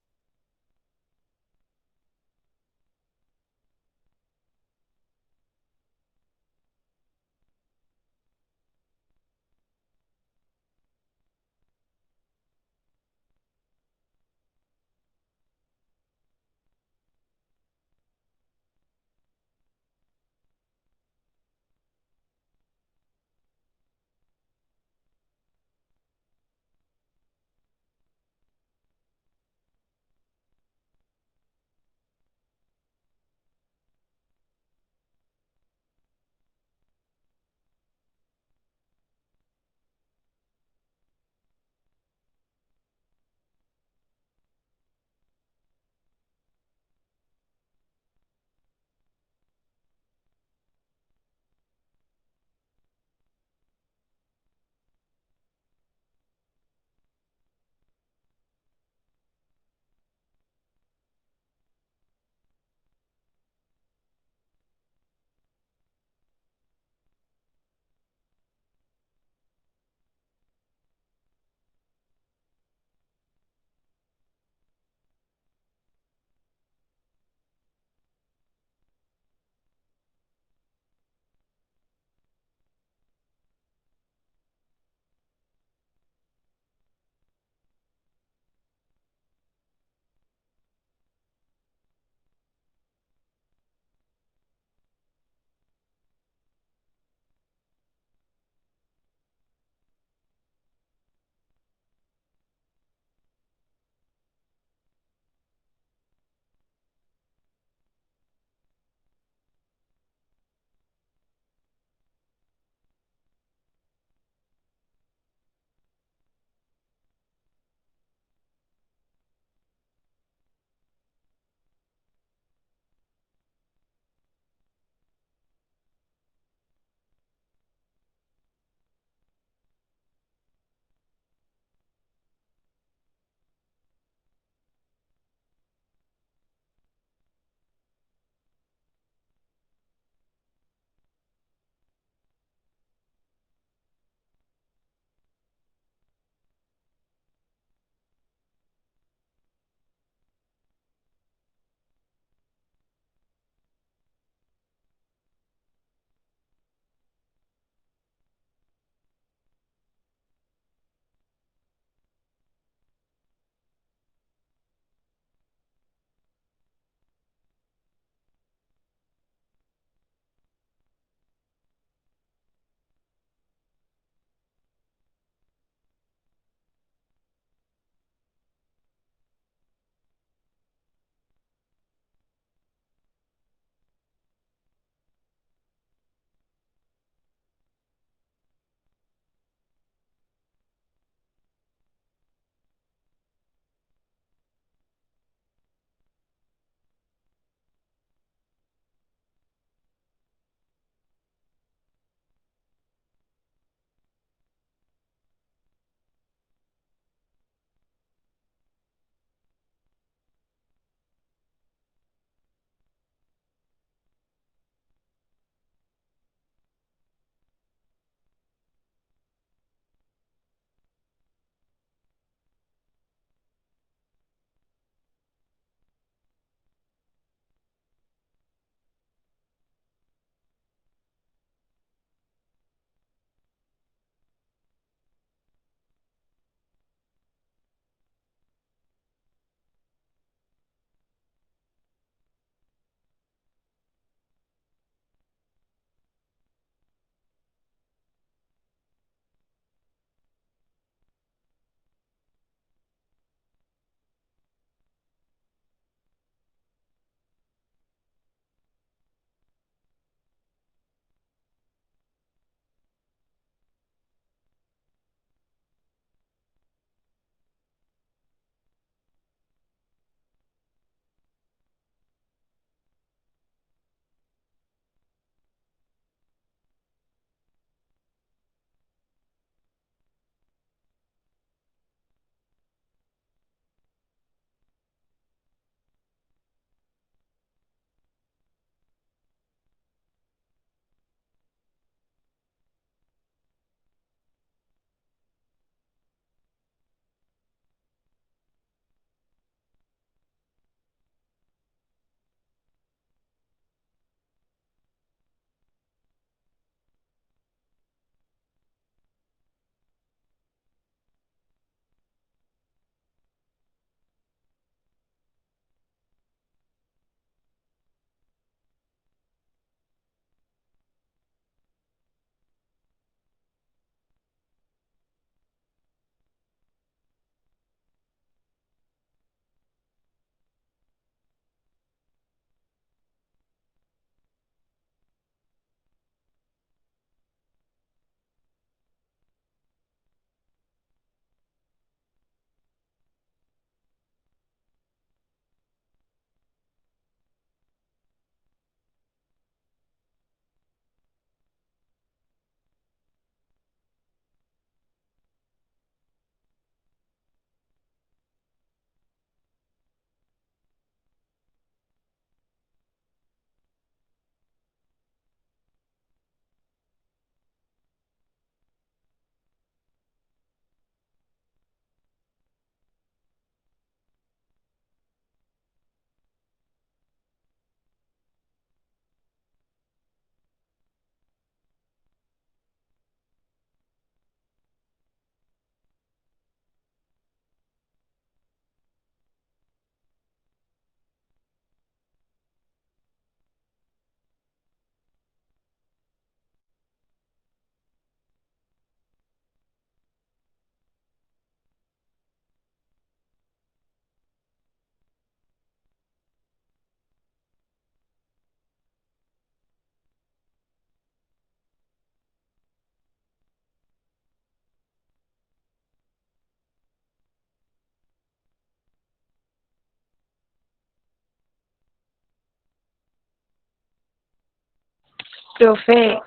Profe,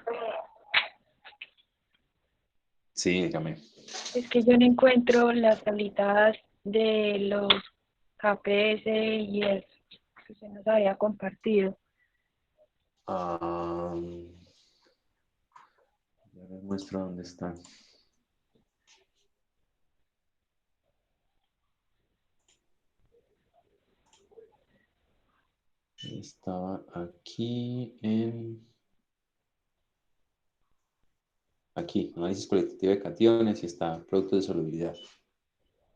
Sí, dígame. es que yo no encuentro las tablitas de los KPS y eso que se nos había compartido. Ah, ya les muestro dónde están. Estaba aquí en... Aquí, análisis cualitativo de cationes y está producto de solubilidad.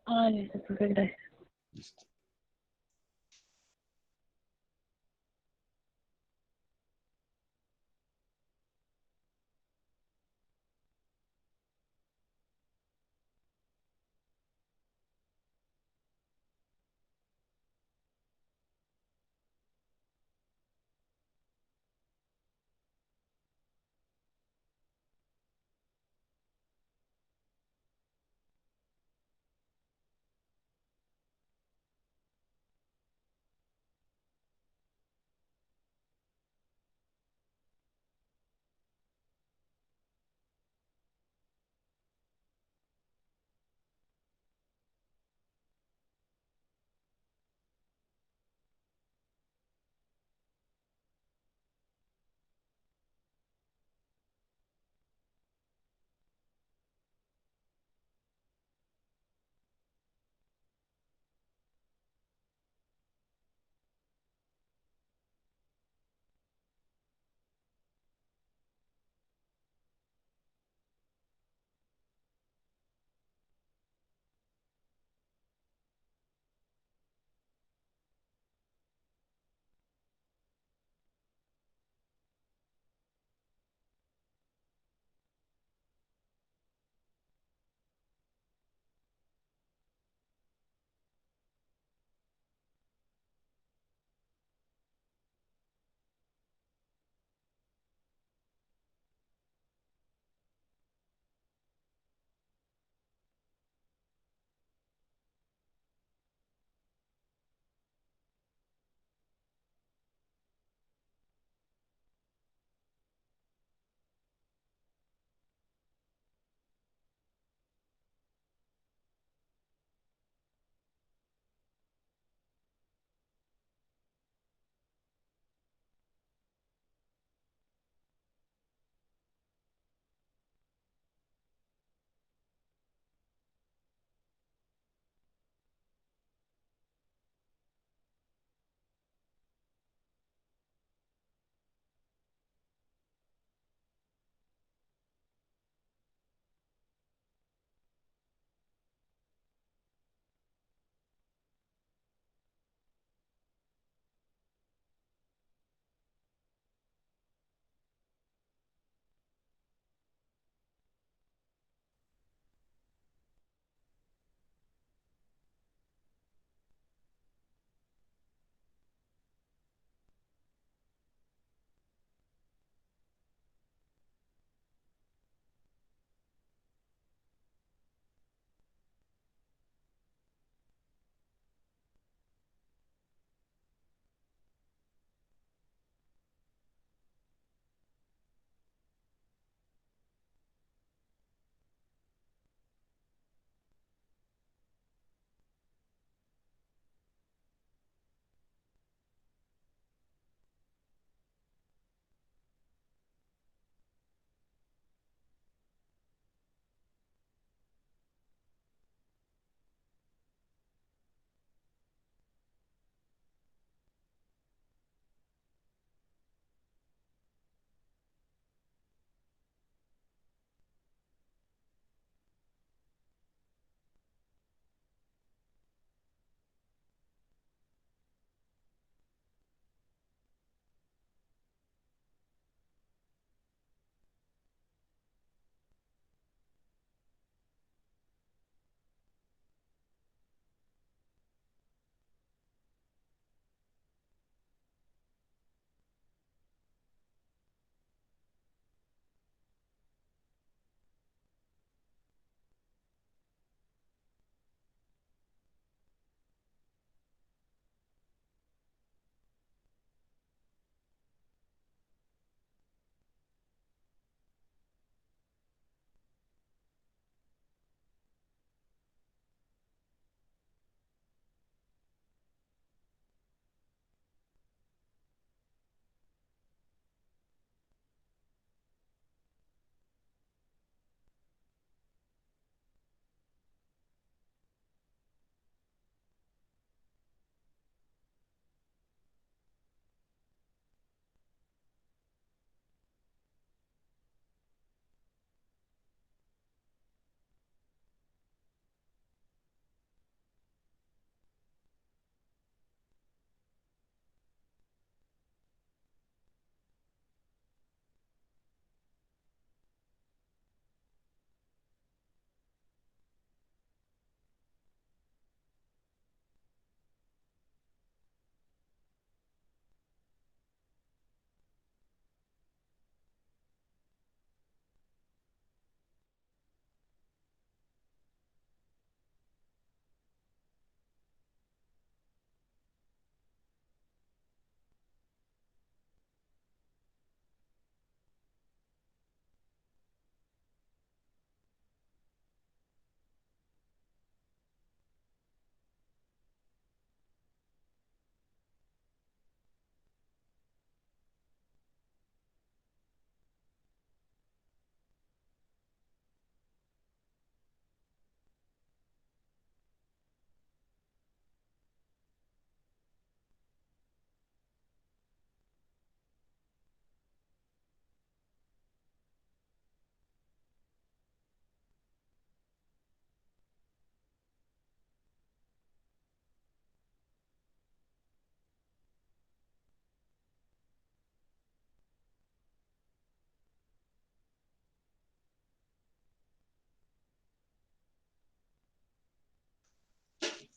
Ah, listo, profe, gracias. Listo.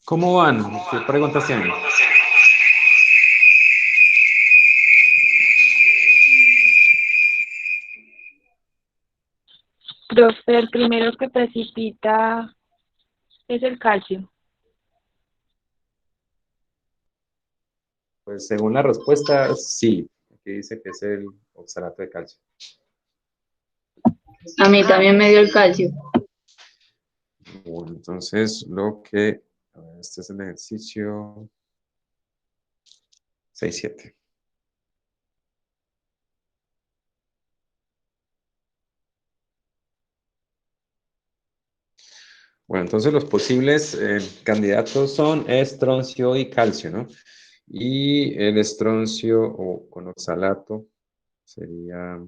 ¿Cómo van? ¿Qué preguntas tienen? Profe, el primero que precipita es el calcio. Pues según la respuesta, sí. Aquí dice que es el oxalato de calcio. A mí también me dio el calcio. Bueno, entonces a ver, este es el ejercicio 6-7. Bueno, entonces los posibles candidatos son estroncio y calcio, ¿no? Y el estroncio o con oxalato sería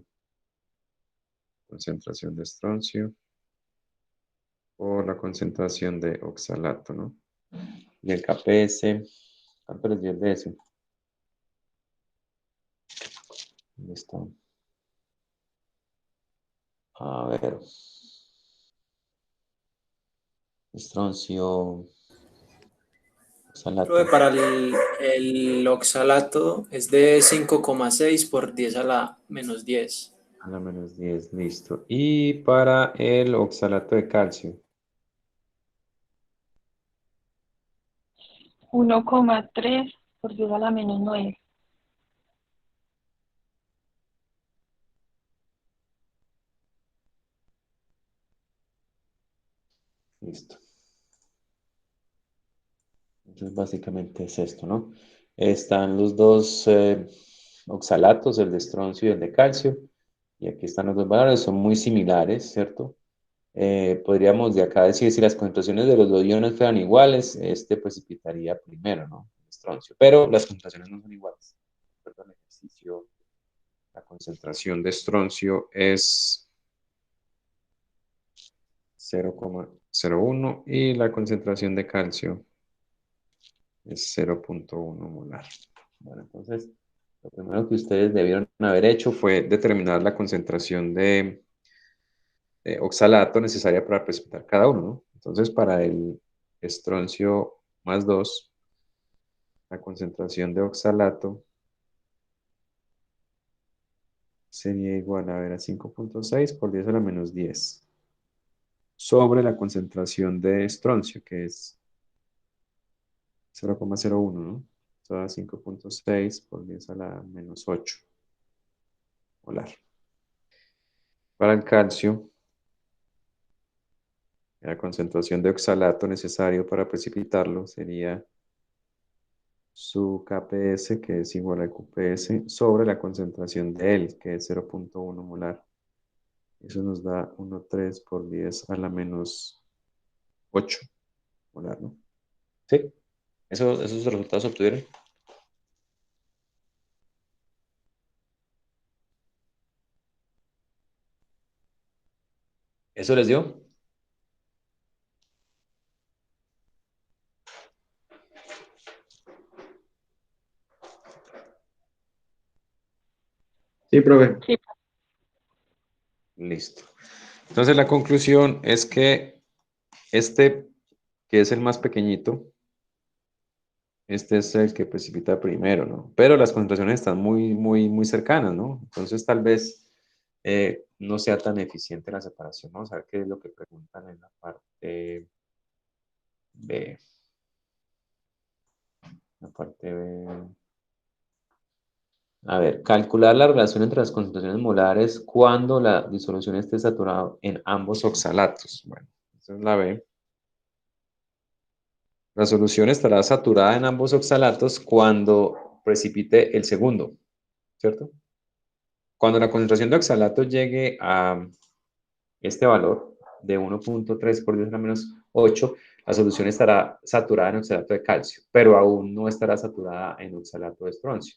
concentración de estroncio o la concentración de oxalato, ¿no? Y el KPS, ¿cuánto les dio el DS? ¿Dónde está? A ver. Estroncio, oxalato. Profe, para el oxalato es de 5,6 por 10 a la menos 10. A la menos 10, listo. Y para el oxalato de calcio. 1,3 por 10 a la menos 9. Listo. Entonces, básicamente es esto, ¿no? Están los dos oxalatos, el de estroncio y el de calcio. Y aquí están los dos valores, son muy similares, ¿cierto? Podríamos de acá decir, si las concentraciones de los dos iones fueran iguales, este precipitaría primero, ¿no? El estroncio. Pero las concentraciones no son iguales. Recuerda el ejercicio, la concentración de estroncio es 0,01 y la concentración de calcio es 0,1 molar. Bueno, entonces, lo primero que ustedes debieron haber hecho fue determinar la concentración de oxalato necesaria para precipitar cada uno, ¿no? Entonces, para el estroncio más 2, la concentración de oxalato sería igual a, ver, a 5,6 por 10 a la menos 10 sobre la concentración de estroncio, que es 0,01, ¿no? Esto da 5,6 por 10 a la menos 8 molar. Para el calcio, la concentración de oxalato necesario para precipitarlo sería su KPS, que es igual a QPS, sobre la concentración de él, que es 0,1 molar. Eso nos da 1,3 por 10 a la menos 8 molar, ¿no? Sí, esos resultados se obtuvieron. ¿Eso les dio? Sí, profe. Sí. Listo. Entonces la conclusión es que este, que es el más pequeñito, este es el que precipita primero, ¿no? Pero las concentraciones están muy, muy, muy cercanas, ¿no? Entonces tal vez no sea tan eficiente la separación. Vamos a ver qué es lo que preguntan en la parte B. La parte B. A ver, calcular la relación entre las concentraciones molares cuando la disolución esté saturada en ambos oxalatos. Bueno, esa es la B. La solución estará saturada en ambos oxalatos cuando precipite el segundo, ¿cierto? Cuando la concentración de oxalato llegue a este valor de 1,3 por 10 a la menos 8, la solución estará saturada en oxalato de calcio, pero aún no estará saturada en oxalato de estroncio.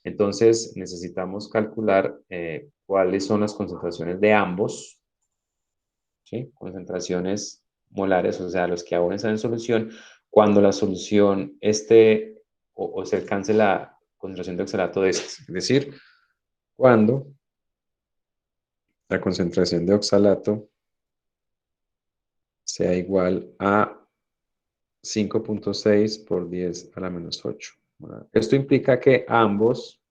Entonces necesitamos calcular cuáles son las concentraciones de ambos, ¿sí? Concentraciones molares, o sea, los que aún están en solución, cuando la solución esté o se alcance la concentración de oxalato de este, es decir, cuando la concentración de oxalato sea igual a 5.6 por 10 a la menos 8. Esto implica que ambos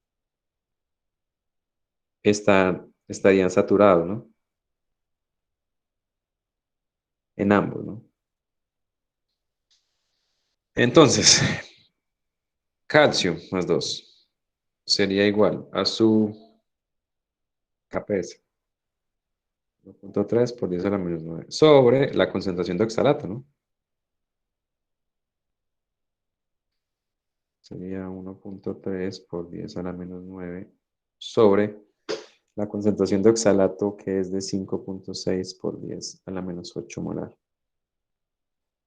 estarían saturados, ¿no? En ambos, ¿no? Entonces, calcio más 2 sería igual a su KPS. 1.3 por 10 a la menos 9 sobre la concentración de oxalato, ¿no? Sería 1.3 por 10 a la menos 9 sobre la concentración de oxalato, que es de 5.6 por 10 a la menos 8 molar.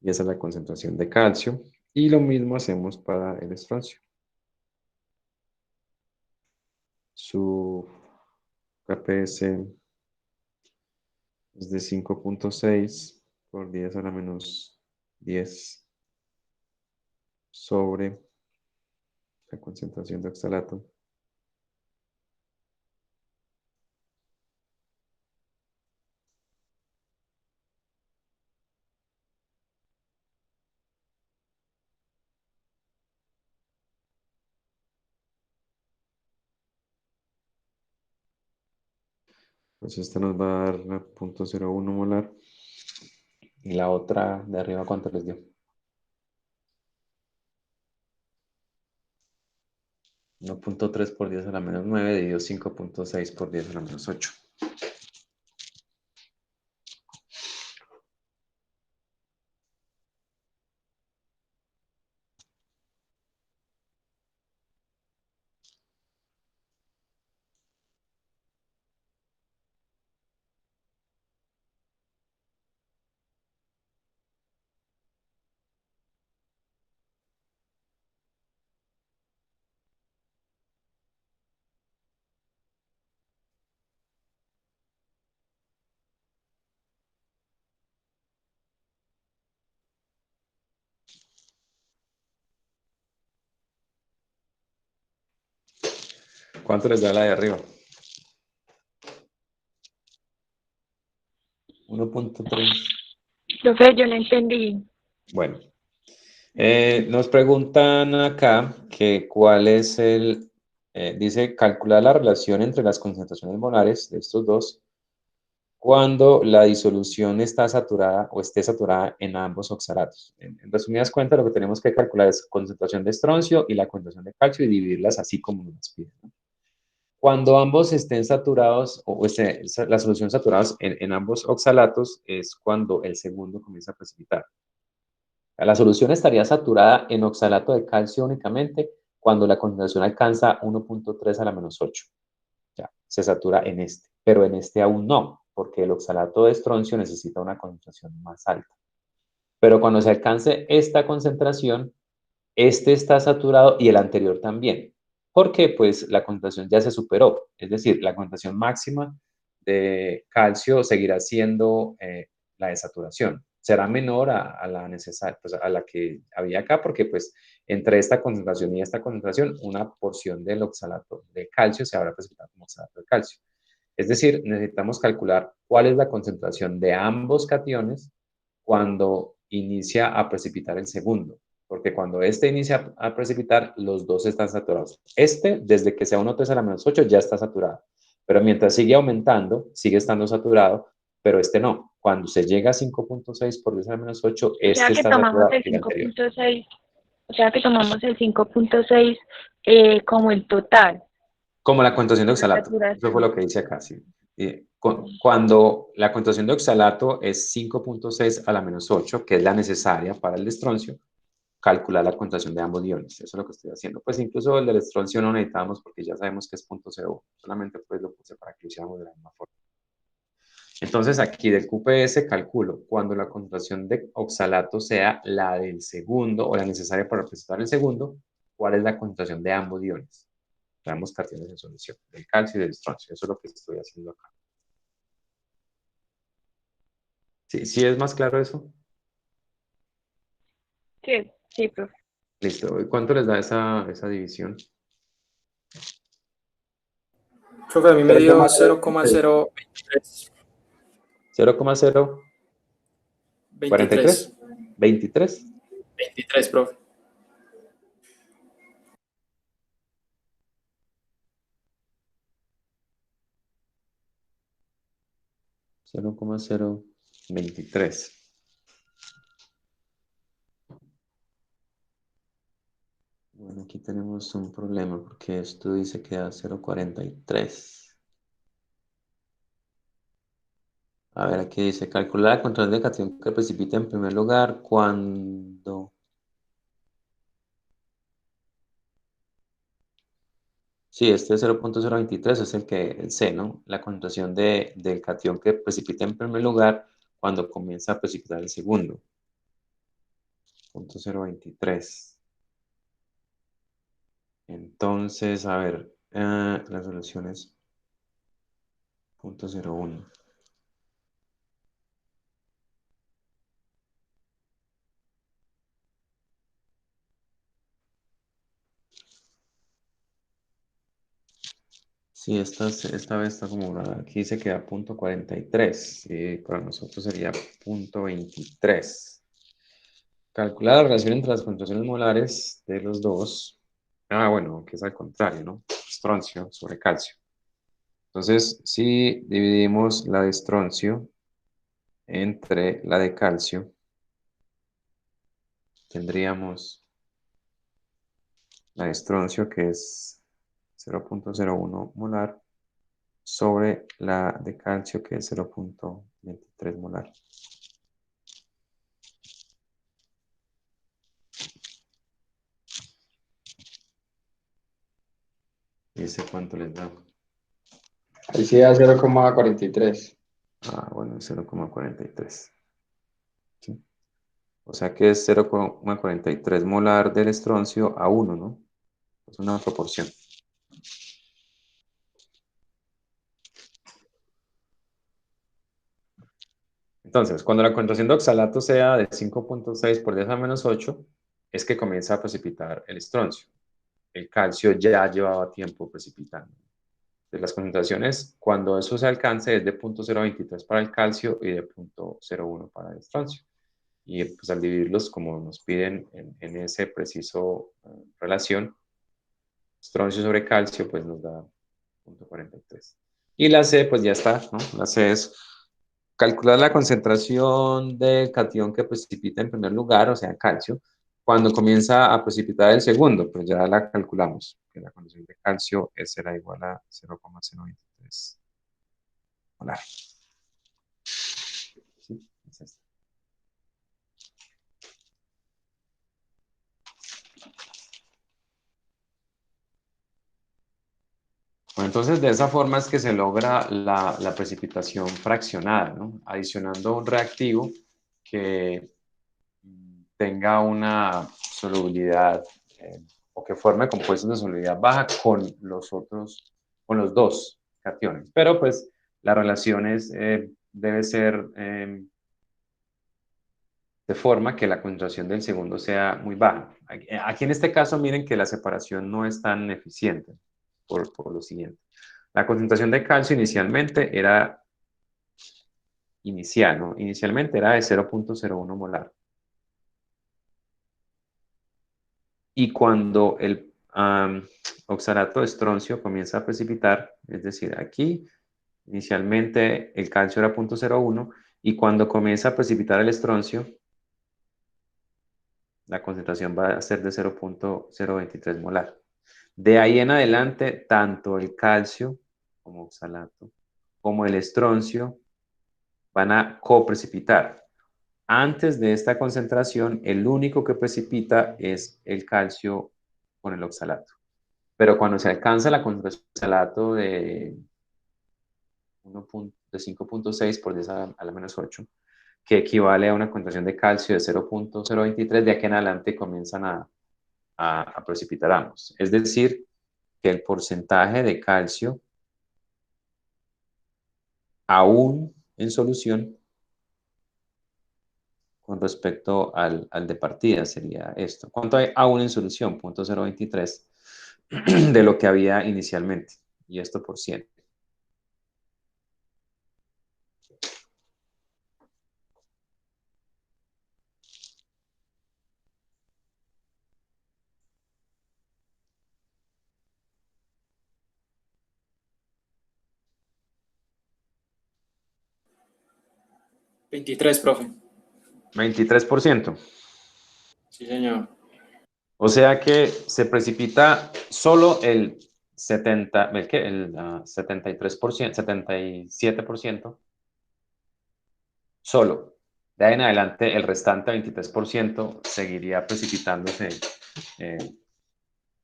Y esa es la concentración de calcio. Y lo mismo hacemos para el estroncio. Su KPS es de 5.6 por 10 a la menos 10 sobre la concentración de oxalato. Pues esta nos va a dar 0.01 molar. Y la otra de arriba, ¿cuánto les dio? 1.3 por 10 a la menos 9 dividido 5.6 por 10 a la menos 8. ¿Cuánto les da la de arriba? 1.3. Profe, yo no entendí. Bueno, nos preguntan acá que cuál es dice, calcular la relación entre las concentraciones molares de estos dos cuando la disolución está saturada o esté saturada en ambos oxalatos. En resumidas cuentas, lo que tenemos que calcular es concentración de estroncio y la concentración de calcio y dividirlas así como nos piden, ¿no? Cuando ambos estén saturados o esté la solución saturados en ambos oxalatos es cuando el segundo comienza a precipitar. La solución estaría saturada en oxalato de calcio únicamente cuando la concentración alcanza 1.3 a la menos 8. Ya, se satura en este, pero en este aún no, porque el oxalato de estroncio necesita una concentración más alta. Pero cuando se alcance esta concentración, este está saturado y el anterior también, porque pues la concentración ya se superó, es decir, la concentración máxima de calcio seguirá siendo la de saturación. Será menor a la necesaria, pues, a la que había acá, porque pues entre esta concentración y esta concentración, una porción del oxalato de calcio se habrá precipitado como oxalato de calcio. Es decir, necesitamos calcular cuál es la concentración de ambos cationes cuando inicia a precipitar el segundo, porque cuando este inicia a precipitar, los dos están saturados. Este, desde que sea 1.3 a la menos 8, ya está saturado, pero mientras sigue aumentando, sigue estando saturado, pero este no. Cuando se llega a 5.6 por 10 a la menos 8, O sea este que está tomamos saturado el y el anterior. 5.6, o sea que tomamos el 5.6 como el total Como la concentración de de la oxalato. Eso fue saturación. lo que dice acá, sí. Cuando la concentración de oxalato es 5.6 a la menos 8, que es la necesaria para el estroncio, calcular la concentración de ambos iones. Eso es lo que estoy haciendo. Pues incluso el del estroncio no necesitamos porque ya sabemos que es 0.01. Solamente pues lo puse para que lo hiciéramos de la misma forma. Entonces aquí del QPS calculo cuando la concentración de oxalato sea la del segundo o la necesaria para representar el segundo, cuál es la concentración de ambos iones. Veamos cationes en solución, del calcio y del estroncio. Eso es lo que estoy haciendo acá. ¿Sí, sí es más claro eso? Sí, sí, profe. Listo. ¿Y cuánto les da esa división? Profe, a mí me dio 0,023. 0,043. 23. 23. 23, profe. Cero coma cero veintitrés. Bueno, aquí tenemos un problema porque esto dice que da 0,43. A ver, aquí dice, calcular la contracción de cation que precipita en primer lugar cuando... Sí, este 0,023 es el C, ¿no? La concentración del cation que precipita en primer lugar cuando comienza a precipitar el segundo. 0,023. Entonces, a ver, la solución es 0,01. Sí, esta vez está como aquí dice que da 0,43 y para nosotros sería 0,23. Calcular la relación entre las concentraciones molares de los dos. Ah, bueno, que es al contrario, ¿no? Estroncio sobre calcio. Entonces, si dividimos la de estroncio entre la de calcio, tendríamos la de estroncio, que es 0,01 molar, sobre la de calcio, que es 0,23 molar. ¿Y ese cuánto les da? Ahí sí da 0,43. Ah, bueno, 0,43. ¿Sí? O sea que es 0,43 molar del estroncio a 1, ¿no? Es una proporción. Entonces, cuando la concentración de oxalato sea de 5,6 por 10 a menos 8, es que comienza a precipitar el estroncio. El calcio ya llevaba tiempo precipitando. Entonces, las concentraciones, cuando eso se alcance, es de 0,023 para el calcio y de 0,01 para el estroncio. Y pues al dividirlos, como nos piden en ese preciso relación, estroncio sobre calcio, pues nos da 0,43. Y la C, pues ya está, ¿no? La C es calcular la concentración del cation que precipita en primer lugar, o sea, calcio, cuando comienza a precipitar el segundo, pues ya la calculamos, que la concentración de calcio será igual a 0,023 molar. ¿Sí? Es esto. Bueno, entonces de esa forma es que se logra la precipitación fraccionada, ¿no? Adicionando un reactivo que tenga una solubilidad o que forme compuestos de solubilidad baja con con los dos cationes. Pero pues la relación debe ser de forma que la concentración del segundo sea muy baja. Aquí en este caso miren que la separación no es tan eficiente por lo siguiente. La concentración de calcio inicialmente era de 0,01 molar. Y cuando el oxalato de estroncio comienza a precipitar, es decir, aquí inicialmente el calcio era 0,01 y cuando comienza a precipitar el estroncio, la concentración va a ser de 0,023 molar. De ahí en adelante, tanto el calcio como oxalato como el estroncio van a coprecipitar. Antes de esta concentración, el único que precipita es el calcio con el oxalato. Pero cuando se alcanza la concentración de oxalato de 5,6 por 10 a la menos 8, que equivale a una concentración de calcio de 0,023, de aquí en adelante comienzan a precipitar ambos. Es decir, que el porcentaje de calcio aún en solución con respecto al de partida sería esto. ¿Cuánto hay aún en solución? 0,023 de lo que había inicialmente. Y esto por 100. 23, profe. 23%. Sí, señor. O sea que se precipita solo el 70, ¿el qué? El 73%, 77%, solo. De ahí en adelante, el restante 23% seguiría precipitándose eh,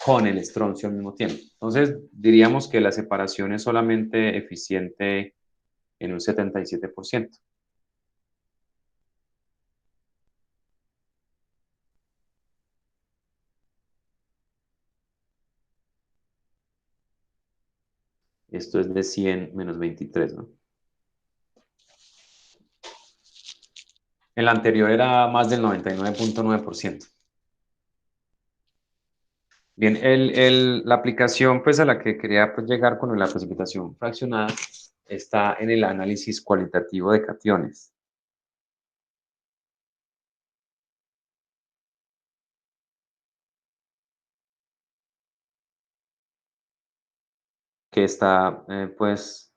con el estroncio al mismo tiempo. Entonces, diríamos que la separación es solamente eficiente en un 77%. Esto es de 100 menos 23, ¿no? El anterior era más del 99.9%. Bien, la aplicación pues, a la que quería pues, llegar con la precipitación fraccionada está en el análisis cualitativo de cationes. Que está pues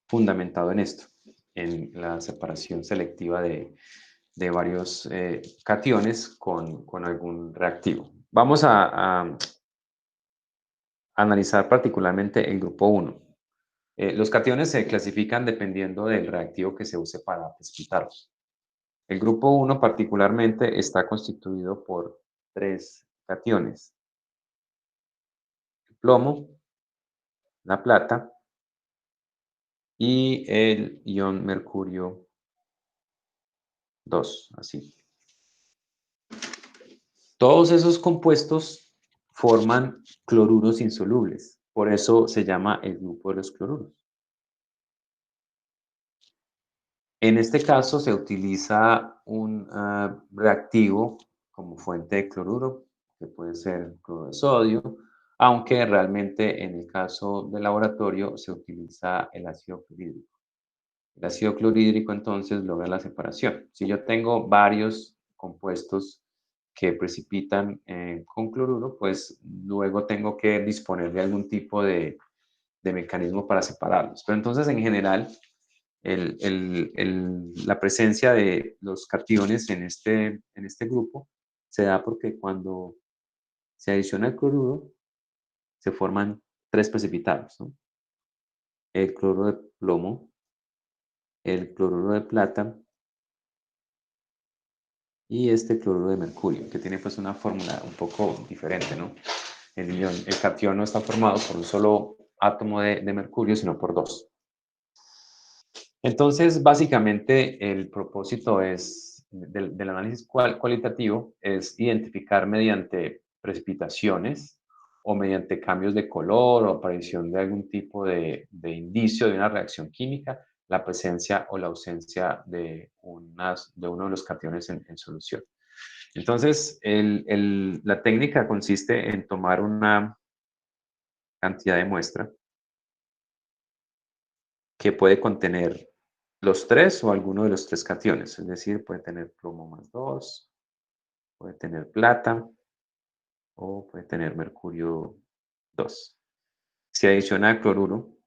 fundamentado en esto, en la separación selectiva de varios cationes con algún reactivo. Vamos a analizar particularmente el grupo 1. Los cationes se clasifican dependiendo del reactivo que se use para precipitarlos. El grupo 1 particularmente está constituido por 3 cationes: el plomo, la plata y el ion mercurio 2, así. Todos esos compuestos forman cloruros insolubles, por eso se llama el grupo de los cloruros. En este caso se utiliza un reactivo como fuente de cloruro, que puede ser cloruro de sodio, aunque realmente en el caso del laboratorio se utiliza el ácido clorhídrico. El ácido clorhídrico entonces logra la separación. Si yo tengo varios compuestos que precipitan con cloruro, pues luego tengo que disponer de algún tipo de mecanismo para separarlos. Pero entonces en general la presencia de los cationes en este grupo se da porque cuando se adiciona el cloruro, se forman 3 precipitados, ¿no? El cloruro de plomo, el cloruro de plata y este cloruro de mercurio, que tiene pues una fórmula un poco diferente, ¿no? El catión no está formado por un solo átomo de mercurio, sino por 2. Entonces, básicamente, el propósito del análisis cualitativo es identificar mediante precipitaciones o mediante cambios de color o aparición de algún tipo de indicio de una reacción química, la presencia o la ausencia de uno de los cationes en solución. Entonces, la técnica consiste en tomar una cantidad de muestra que puede contener los 3 o alguno de los 3 cationes, es decir, puede tener plomo más 2, puede tener plata o puede tener mercurio 2. Se adiciona el cloruro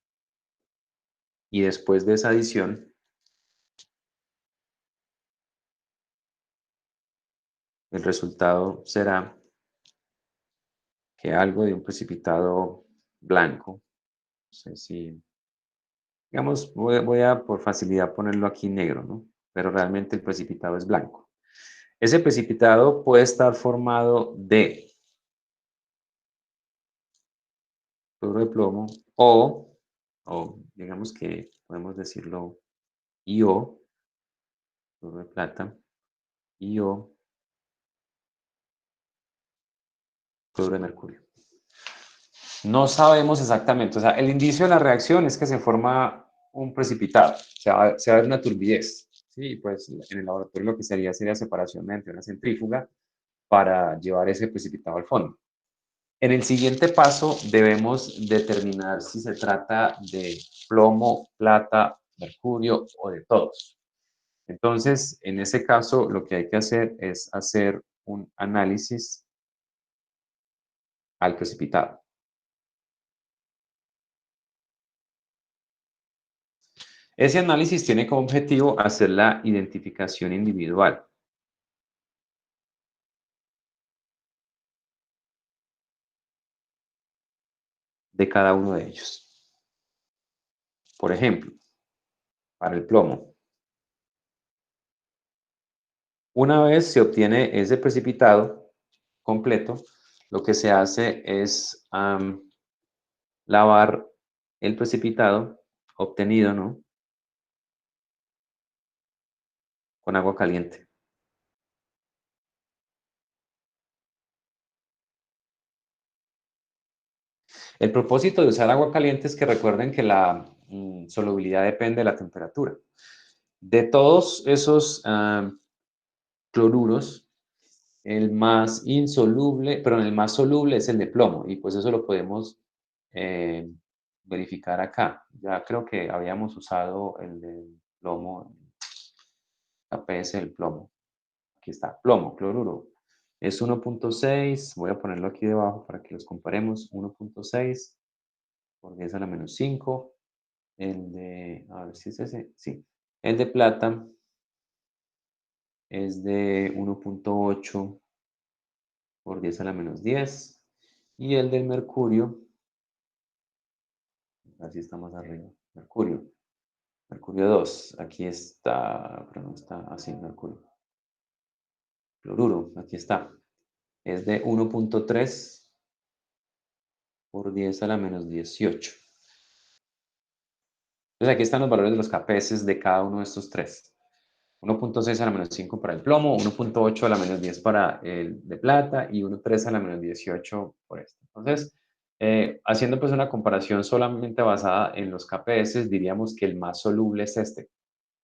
y después de esa adición, el resultado será que algo de un precipitado blanco, no sé si, digamos, voy a por facilidad ponerlo aquí negro, ¿no? Pero realmente el precipitado es blanco. Ese precipitado puede estar formado de cloruro de plomo o digamos que podemos decirlo IO, cloruro de plata, IO, cloruro de mercurio. No sabemos exactamente, o sea, el indicio de la reacción es que se forma un precipitado, se va a ver una turbidez, ¿sí? Pues en el laboratorio lo que sería separación mediante una centrífuga para llevar ese precipitado al fondo. En el siguiente paso debemos determinar si se trata de plomo, plata, mercurio o de todos. Entonces, en ese caso, lo que hay que hacer es hacer un análisis al precipitado. Ese análisis tiene como objetivo hacer la identificación individual de cada uno de ellos. Por ejemplo, para el plomo. Una vez se obtiene ese precipitado completo, lo que se hace es lavar el precipitado obtenido, ¿no?, con agua caliente. El propósito de usar agua caliente es que recuerden que la solubilidad depende de la temperatura. De todos esos cloruros, el más insoluble, pero el más soluble es el de plomo, y pues eso lo podemos verificar acá. Ya creo que habíamos usado el del plomo, KPS del plomo. Aquí está, plomo, cloruro. Es 1.6, voy a ponerlo aquí debajo para que los comparemos. 1.6 por 10 a la menos 5. El de, a ver si es ese, sí. El de plata es de 1.8 por 10 a la menos 10. Y el del mercurio, así está más arriba, mercurio. Mercurio 2, aquí está, pero no está así, mercurio. Cloruro, aquí está. Es de 1.3 por 10 a la menos 18. Entonces aquí están los valores de los KPS de cada uno de estos tres. 1.6 a la menos 5 para el plomo, 1.8 a la menos 10 para el de plata y 1.3 a la menos 18 por este. Entonces, haciendo pues una comparación solamente basada en los KPS, diríamos que el más soluble es este,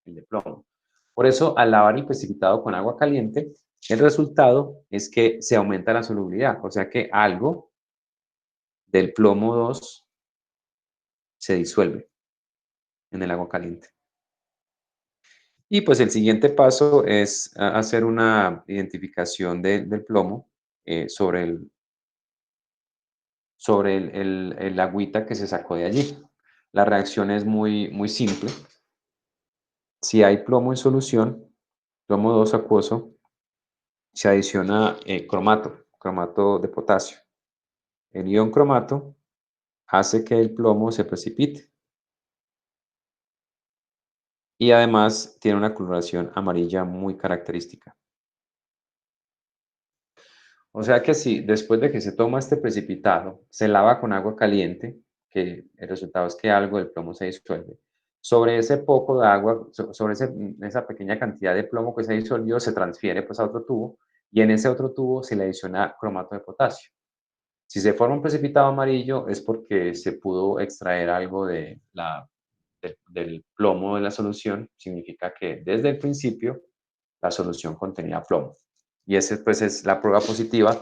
el de plomo. Por eso, al lavar el precipitado con agua caliente, el resultado es que se aumenta la solubilidad, o sea que algo del plomo 2 se disuelve en el agua caliente. Y pues el siguiente paso es hacer una identificación del plomo sobre el agüita que se sacó de allí. La reacción es muy simple. Si hay plomo en solución, plomo 2 acuoso, se adiciona cromato de potasio. El ion cromato hace que el plomo se precipite. Y además tiene una coloración amarilla muy característica. O sea que si después de que se toma este precipitado, se lava con agua caliente, que el resultado es que algo del plomo se disuelve, sobre ese poco de agua, sobre esa pequeña cantidad de plomo que se disolvió, se transfiere pues a otro tubo, y en ese otro tubo se le adiciona cromato de potasio. Si se forma un precipitado amarillo es porque se pudo extraer algo del plomo de la solución, significa que desde el principio la solución contenía plomo. Y esa pues es la prueba positiva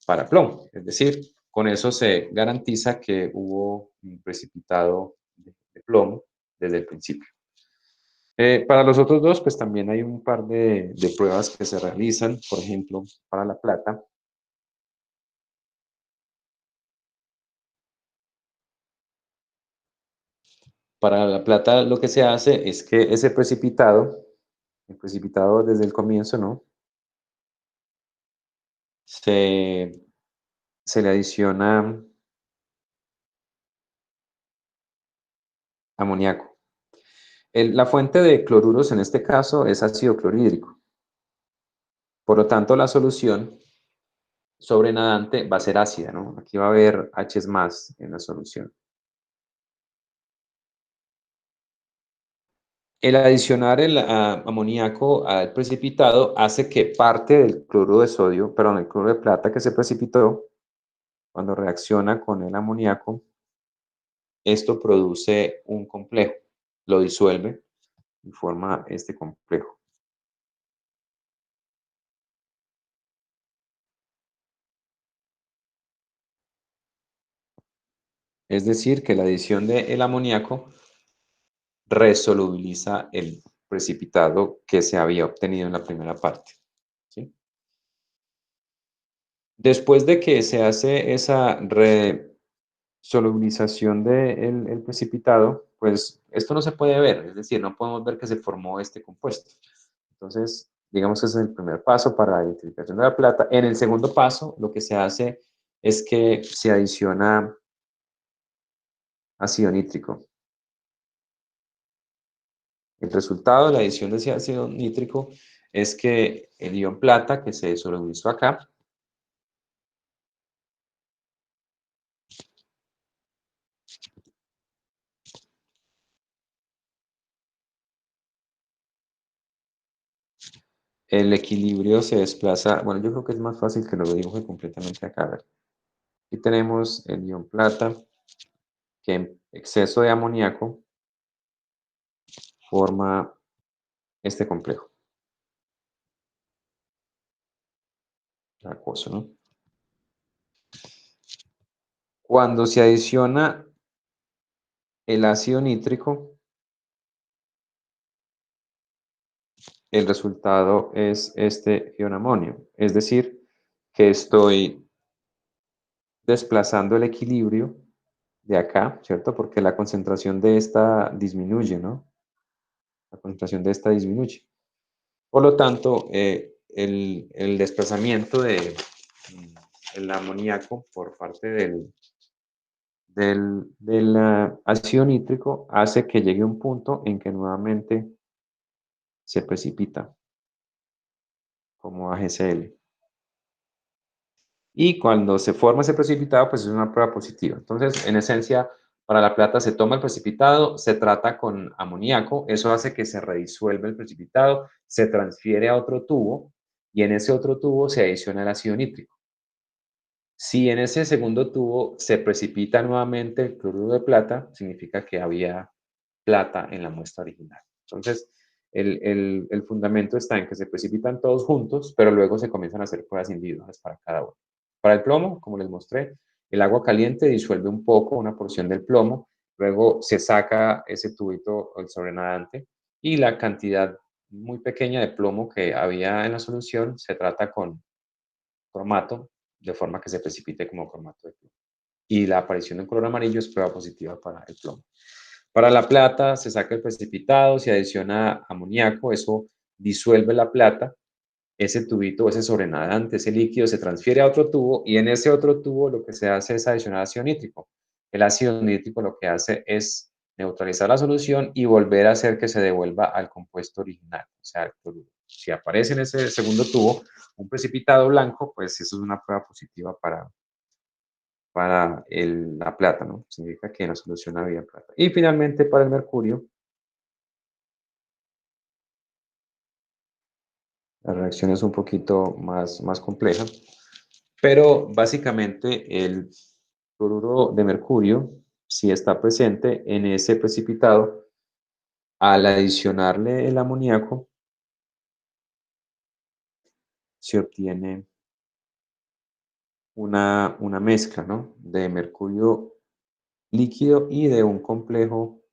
para plomo, es decir, con eso se garantiza que hubo un precipitado de plomo desde el principio. Para los otros dos, pues también hay un par de pruebas que se realizan, por ejemplo, para la plata. Para la plata lo que se hace es que ese precipitado, el precipitado desde el comienzo, ¿no?, se le adiciona amoníaco. La fuente de cloruros en este caso es ácido clorhídrico. Por lo tanto, la solución sobrenadante va a ser ácida, ¿no? Aquí va a haber H's más en la solución. El adicionar el amoníaco al precipitado hace que parte del cloruro de sodio, perdón, el cloruro de plata que se precipitó, cuando reacciona con el amoníaco, esto produce un complejo, lo disuelve y forma este complejo. Es decir, que la adición del amoníaco resolubiliza el precipitado que se había obtenido en la primera parte, ¿sí? Después de que se hace esa resolubilización del precipitado, pues esto no se puede ver, es decir, no podemos ver que se formó este compuesto. Entonces, digamos que ese es el primer paso para la identificación de la plata. En el segundo paso, lo que se hace es que se adiciona ácido nítrico. El resultado de la adición de ese ácido nítrico es que el ion plata, que se solubilizó acá, el equilibrio se desplaza, bueno, yo creo que es más fácil que lo dibuje completamente acá. A ver. Aquí tenemos el ion plata, que en exceso de amoníaco forma este complejo. Acuoso, ¿no? Cuando se adiciona el ácido nítrico, el resultado es este ion amonio. Es decir, que estoy desplazando el equilibrio de acá, ¿cierto? Porque la concentración de esta disminuye, ¿no? La concentración de esta disminuye. Por lo tanto, el desplazamiento del amoníaco por parte del ácido nítrico hace que llegue a un punto en que nuevamente se precipita como AgCl. Y cuando se forma ese precipitado, pues es una prueba positiva. Entonces, en esencia, para la plata se toma el precipitado, se trata con amoníaco, eso hace que se redisuelva el precipitado, se transfiere a otro tubo y en ese otro tubo se adiciona el ácido nítrico. Si en ese segundo tubo se precipita nuevamente el cloruro de plata, significa que había plata en la muestra original. Entonces, el fundamento está en que se precipitan todos juntos, pero luego se comienzan a hacer pruebas individuales para cada uno. Para el plomo, como les mostré, el agua caliente disuelve un poco, una porción del plomo, luego se saca ese tubito, el sobrenadante, y la cantidad muy pequeña de plomo que había en la solución se trata con cromato, de forma que se precipite como cromato de plomo. Y la aparición de un color amarillo es prueba positiva para el plomo. Para la plata se saca el precipitado, se adiciona amoníaco, eso disuelve la plata, ese tubito, ese sobrenadante, ese líquido se transfiere a otro tubo y en ese otro tubo lo que se hace es adicionar ácido nítrico. El ácido nítrico lo que hace es neutralizar la solución y volver a hacer que se devuelva al compuesto original, o sea, el cloruro. Si aparece en ese segundo tubo un precipitado blanco, pues eso es una prueba positiva para la plata, ¿no? Significa que en la solución había plata. Y finalmente para el mercurio, la reacción es un poquito más compleja, pero básicamente el cloruro de mercurio, si está presente en ese precipitado, al adicionarle el amoníaco, se obtiene una mezcla, ¿no? De mercurio líquido y de un complejo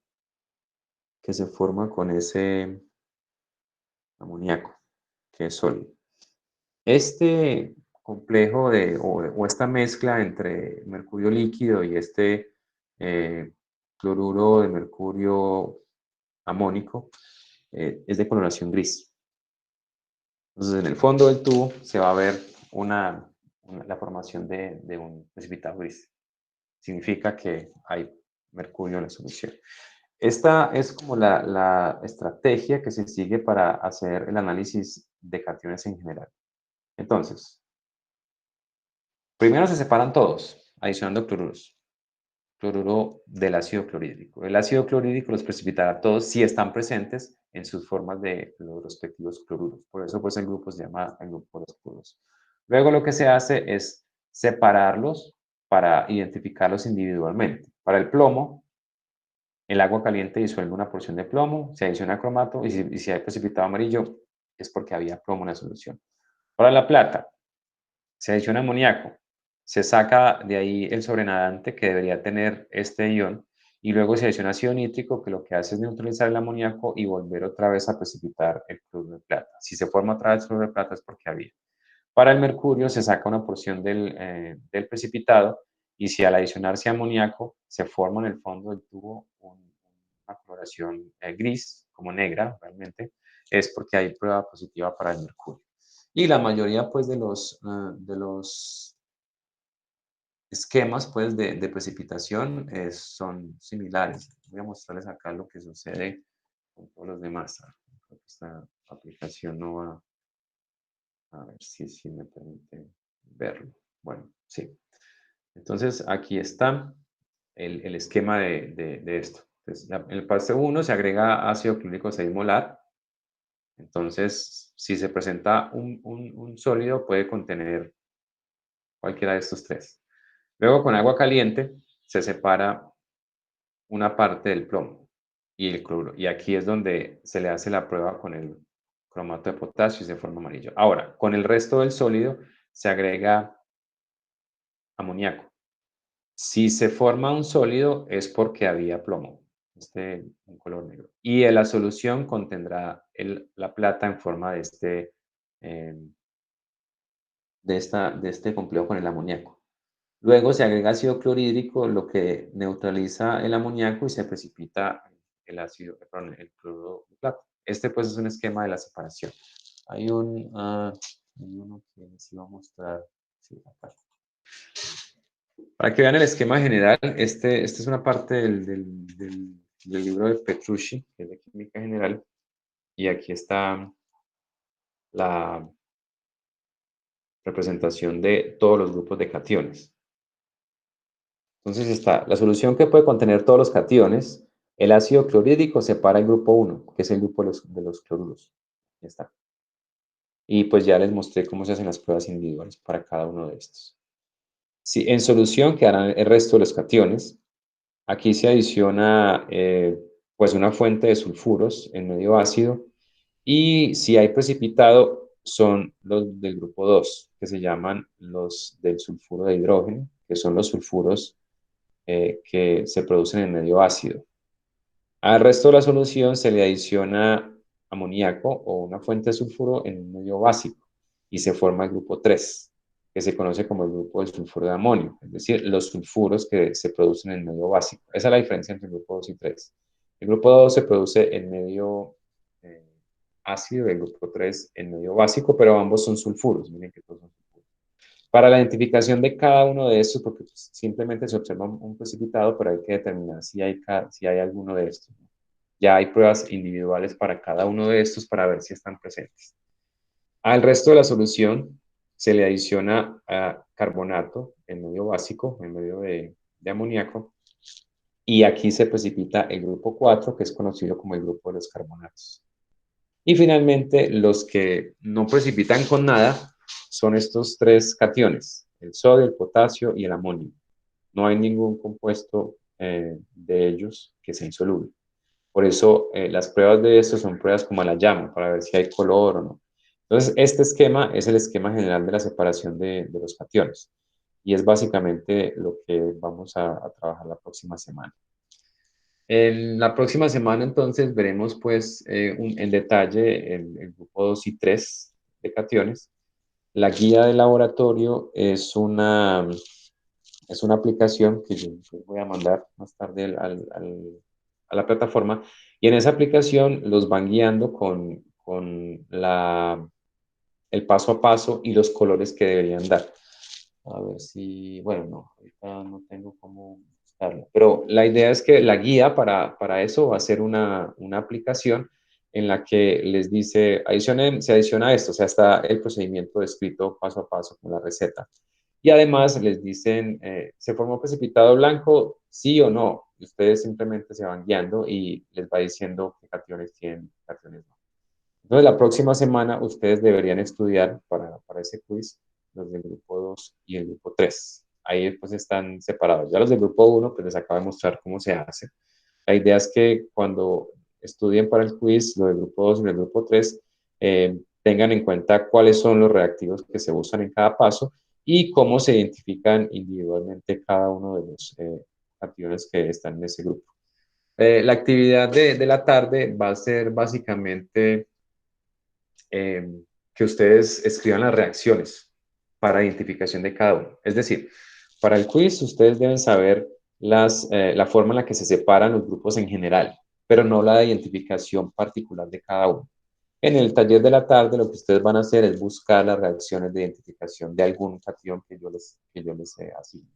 que se forma con ese amoníaco, que es sólido. Este complejo o esta mezcla entre mercurio líquido y este cloruro de mercurio amónico es de coloración gris. Entonces, en el fondo del tubo se va a ver la formación de un precipitado gris. Significa que hay mercurio en la solución. Esta es como la estrategia que se sigue para hacer el análisis de cationes en general. Entonces, primero se separan todos, adicionando cloruros. Cloruro del ácido clorhídrico. El ácido clorhídrico los precipitará todos si están presentes en sus formas de los respectivos cloruros. Por eso, pues, el grupo se llama el grupo de los cloruros. Luego lo que se hace es separarlos para identificarlos individualmente. Para el plomo, el agua caliente disuelve una porción de plomo, se adiciona cromato y si hay precipitado amarillo es porque había plomo en la solución. Para la plata, se adiciona amoníaco, se saca de ahí el sobrenadante que debería tener este ion y luego se adiciona ácido nítrico que lo que hace es neutralizar el amoníaco y volver otra vez a precipitar el cloruro de plata. Si se forma otra vez cloruro de plata es porque había. Para el mercurio se saca una porción del precipitado y si al adicionarse amoníaco se forma en el fondo del tubo una coloración gris, como negra realmente, es porque hay prueba positiva para el mercurio. Y la mayoría pues de los esquemas pues de precipitación son similares. Voy a mostrarles acá lo que sucede con todos los demás. Creo que esta aplicación no va a ver si me permite verlo. Bueno, sí. Entonces aquí está el esquema de esto. Entonces, en el paso 1 se agrega ácido clorhídrico 6 molar. Entonces, si se presenta un sólido, puede contener cualquiera de estos tres. Luego, con agua caliente, se separa una parte del plomo y el cloruro. Y aquí es donde se le hace la prueba con el cromato de potasio y se forma amarillo. Ahora, con el resto del sólido se agrega amoníaco. Si se forma un sólido es porque había plomo, un color negro. Y la solución contendrá la plata en forma eh, de este complejo con el amoníaco. Luego se agrega ácido clorhídrico, lo que neutraliza el amoníaco y se precipita el cloruro de plata. Este pues es un esquema de la separación. Hay uno que les iba a mostrar. Sí, acá. Para que vean el esquema general, esta es una parte del libro de Petrucci, que es de Química General, y aquí está la representación de todos los grupos de cationes. Entonces está la solución que puede contener todos los cationes. El ácido clorhídrico separa el grupo 1, que es el grupo de los cloruros. Ya está. Y pues ya les mostré cómo se hacen las pruebas individuales para cada uno de estos. Si en solución quedarán el resto de los cationes. Aquí se adiciona pues una fuente de sulfuros en medio ácido y si hay precipitado son los del grupo 2, que se llaman los del sulfuro de hidrógeno, que son los sulfuros que se producen en medio ácido. Al resto de la solución se le adiciona amoníaco o una fuente de sulfuro en un medio básico y se forma el grupo 3, que se conoce como el grupo del sulfuro de amonio, es decir, los sulfuros que se producen en medio básico. Esa es la diferencia entre el grupo 2 y 3. El grupo 2 se produce en medio ácido y el grupo 3 en medio básico, pero ambos son sulfuros. Miren que todos son sulfuros. Para la identificación de cada uno de estos, porque pues, simplemente se observa un precipitado, pero hay que determinar si hay alguno de estos. Ya hay pruebas individuales para cada uno de estos para ver si están presentes. Al resto de la solución se le adiciona carbonato en medio básico, en medio de amoníaco, y aquí se precipita el grupo 4, que es conocido como el grupo de los carbonatos. Y finalmente, los que no precipitan con nada son estos tres cationes, el sodio, el potasio y el amonio. No hay ningún compuesto de ellos que sea insoluble. Por eso las pruebas de estos son pruebas como a la llama, para ver si hay color o no. Entonces, este esquema es el esquema general de la separación de los cationes. Y es básicamente lo que vamos a trabajar la próxima semana. En la próxima semana, entonces, veremos pues en detalle el grupo 2 y 3 de cationes. La guía de laboratorio es una aplicación que yo voy a mandar más tarde a la plataforma. Y en esa aplicación los van guiando con el paso a paso y los colores que deberían dar. A ver si, bueno, no, ahorita no tengo cómo buscarlo. Pero la idea es que la guía para eso va a ser una aplicación en la que les dice, se adiciona esto, o sea, está el procedimiento descrito paso a paso con la receta. Y además les dicen, ¿se formó precipitado blanco? Sí o no. Y ustedes simplemente se van guiando y les va diciendo qué cationes tienen, qué cationes no. Entonces, la próxima semana ustedes deberían estudiar para ese quiz los del grupo 2 y el grupo 3. Ahí pues están separados. Ya los del grupo 1 pues les acabo de mostrar cómo se hace. La idea es que cuando estudien para el quiz, lo del grupo 2 y el grupo 3, tengan en cuenta cuáles son los reactivos que se usan en cada paso y cómo se identifican individualmente cada uno de los cationes que están en ese grupo. La actividad de la tarde va a ser básicamente que ustedes escriban las reacciones para identificación de cada uno. Es decir, para el quiz ustedes deben saber la forma en la que se separan los grupos en general. pero no la identificación particular de cada uno. En el taller de la tarde lo que ustedes van a hacer es buscar las reacciones de identificación de algún cation que yo les asigne.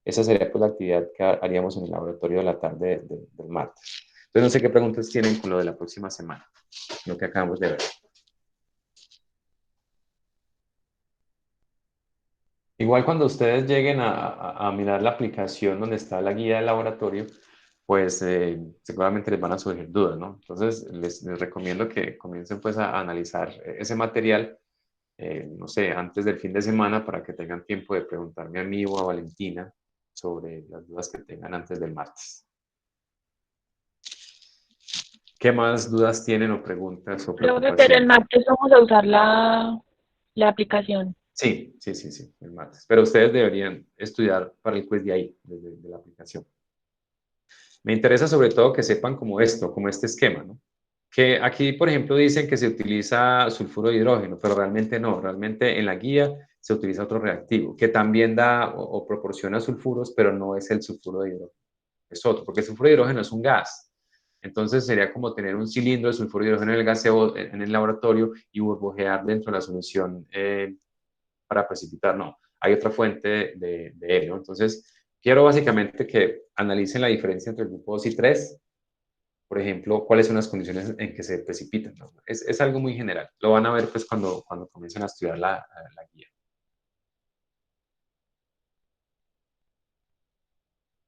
Esa sería pues la actividad que haríamos en el laboratorio de la tarde del martes. Entonces no sé qué preguntas tienen con lo de la próxima semana, lo que acabamos de ver. Igual cuando ustedes lleguen a mirar la aplicación donde está la guía del laboratorio, pues seguramente les van a surgir dudas, ¿no? Entonces les recomiendo que comiencen pues a analizar ese material, no sé, antes del fin de semana para que tengan tiempo de preguntarme a mí o a Valentina sobre las dudas que tengan antes del martes. ¿Qué más dudas tienen o preguntas o Profe, pero el preocupaciones? martes vamos a usar la aplicación. Sí, el martes. Pero ustedes deberían estudiar para el quiz de ahí, de la aplicación. Me interesa sobre todo que sepan como esto, como este esquema, ¿no? Que aquí, por ejemplo, dicen que se utiliza sulfuro de hidrógeno, pero realmente no. Realmente en la guía se utiliza otro reactivo, que también da o proporciona sulfuros, pero no es el sulfuro de hidrógeno. Es otro, porque el sulfuro de hidrógeno es un gas. Entonces sería como tener un cilindro de sulfuro de hidrógeno en el gaseo en el laboratorio y burbujear dentro de la solución para precipitar. No, hay otra fuente de helio. Entonces, quiero básicamente que analicen la diferencia entre el grupo 2 y 3. Por ejemplo, cuáles son las condiciones en que se precipitan, ¿no? Es algo muy general. Lo van a ver pues cuando comiencen a estudiar la guía.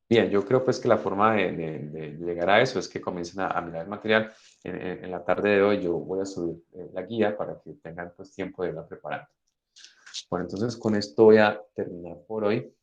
Bien, yo creo pues que la forma de llegar a eso es que comiencen a mirar el material. En la tarde de hoy yo voy a subir la guía para que tengan pues tiempo de irla preparando. Bueno, entonces con esto voy a terminar por hoy.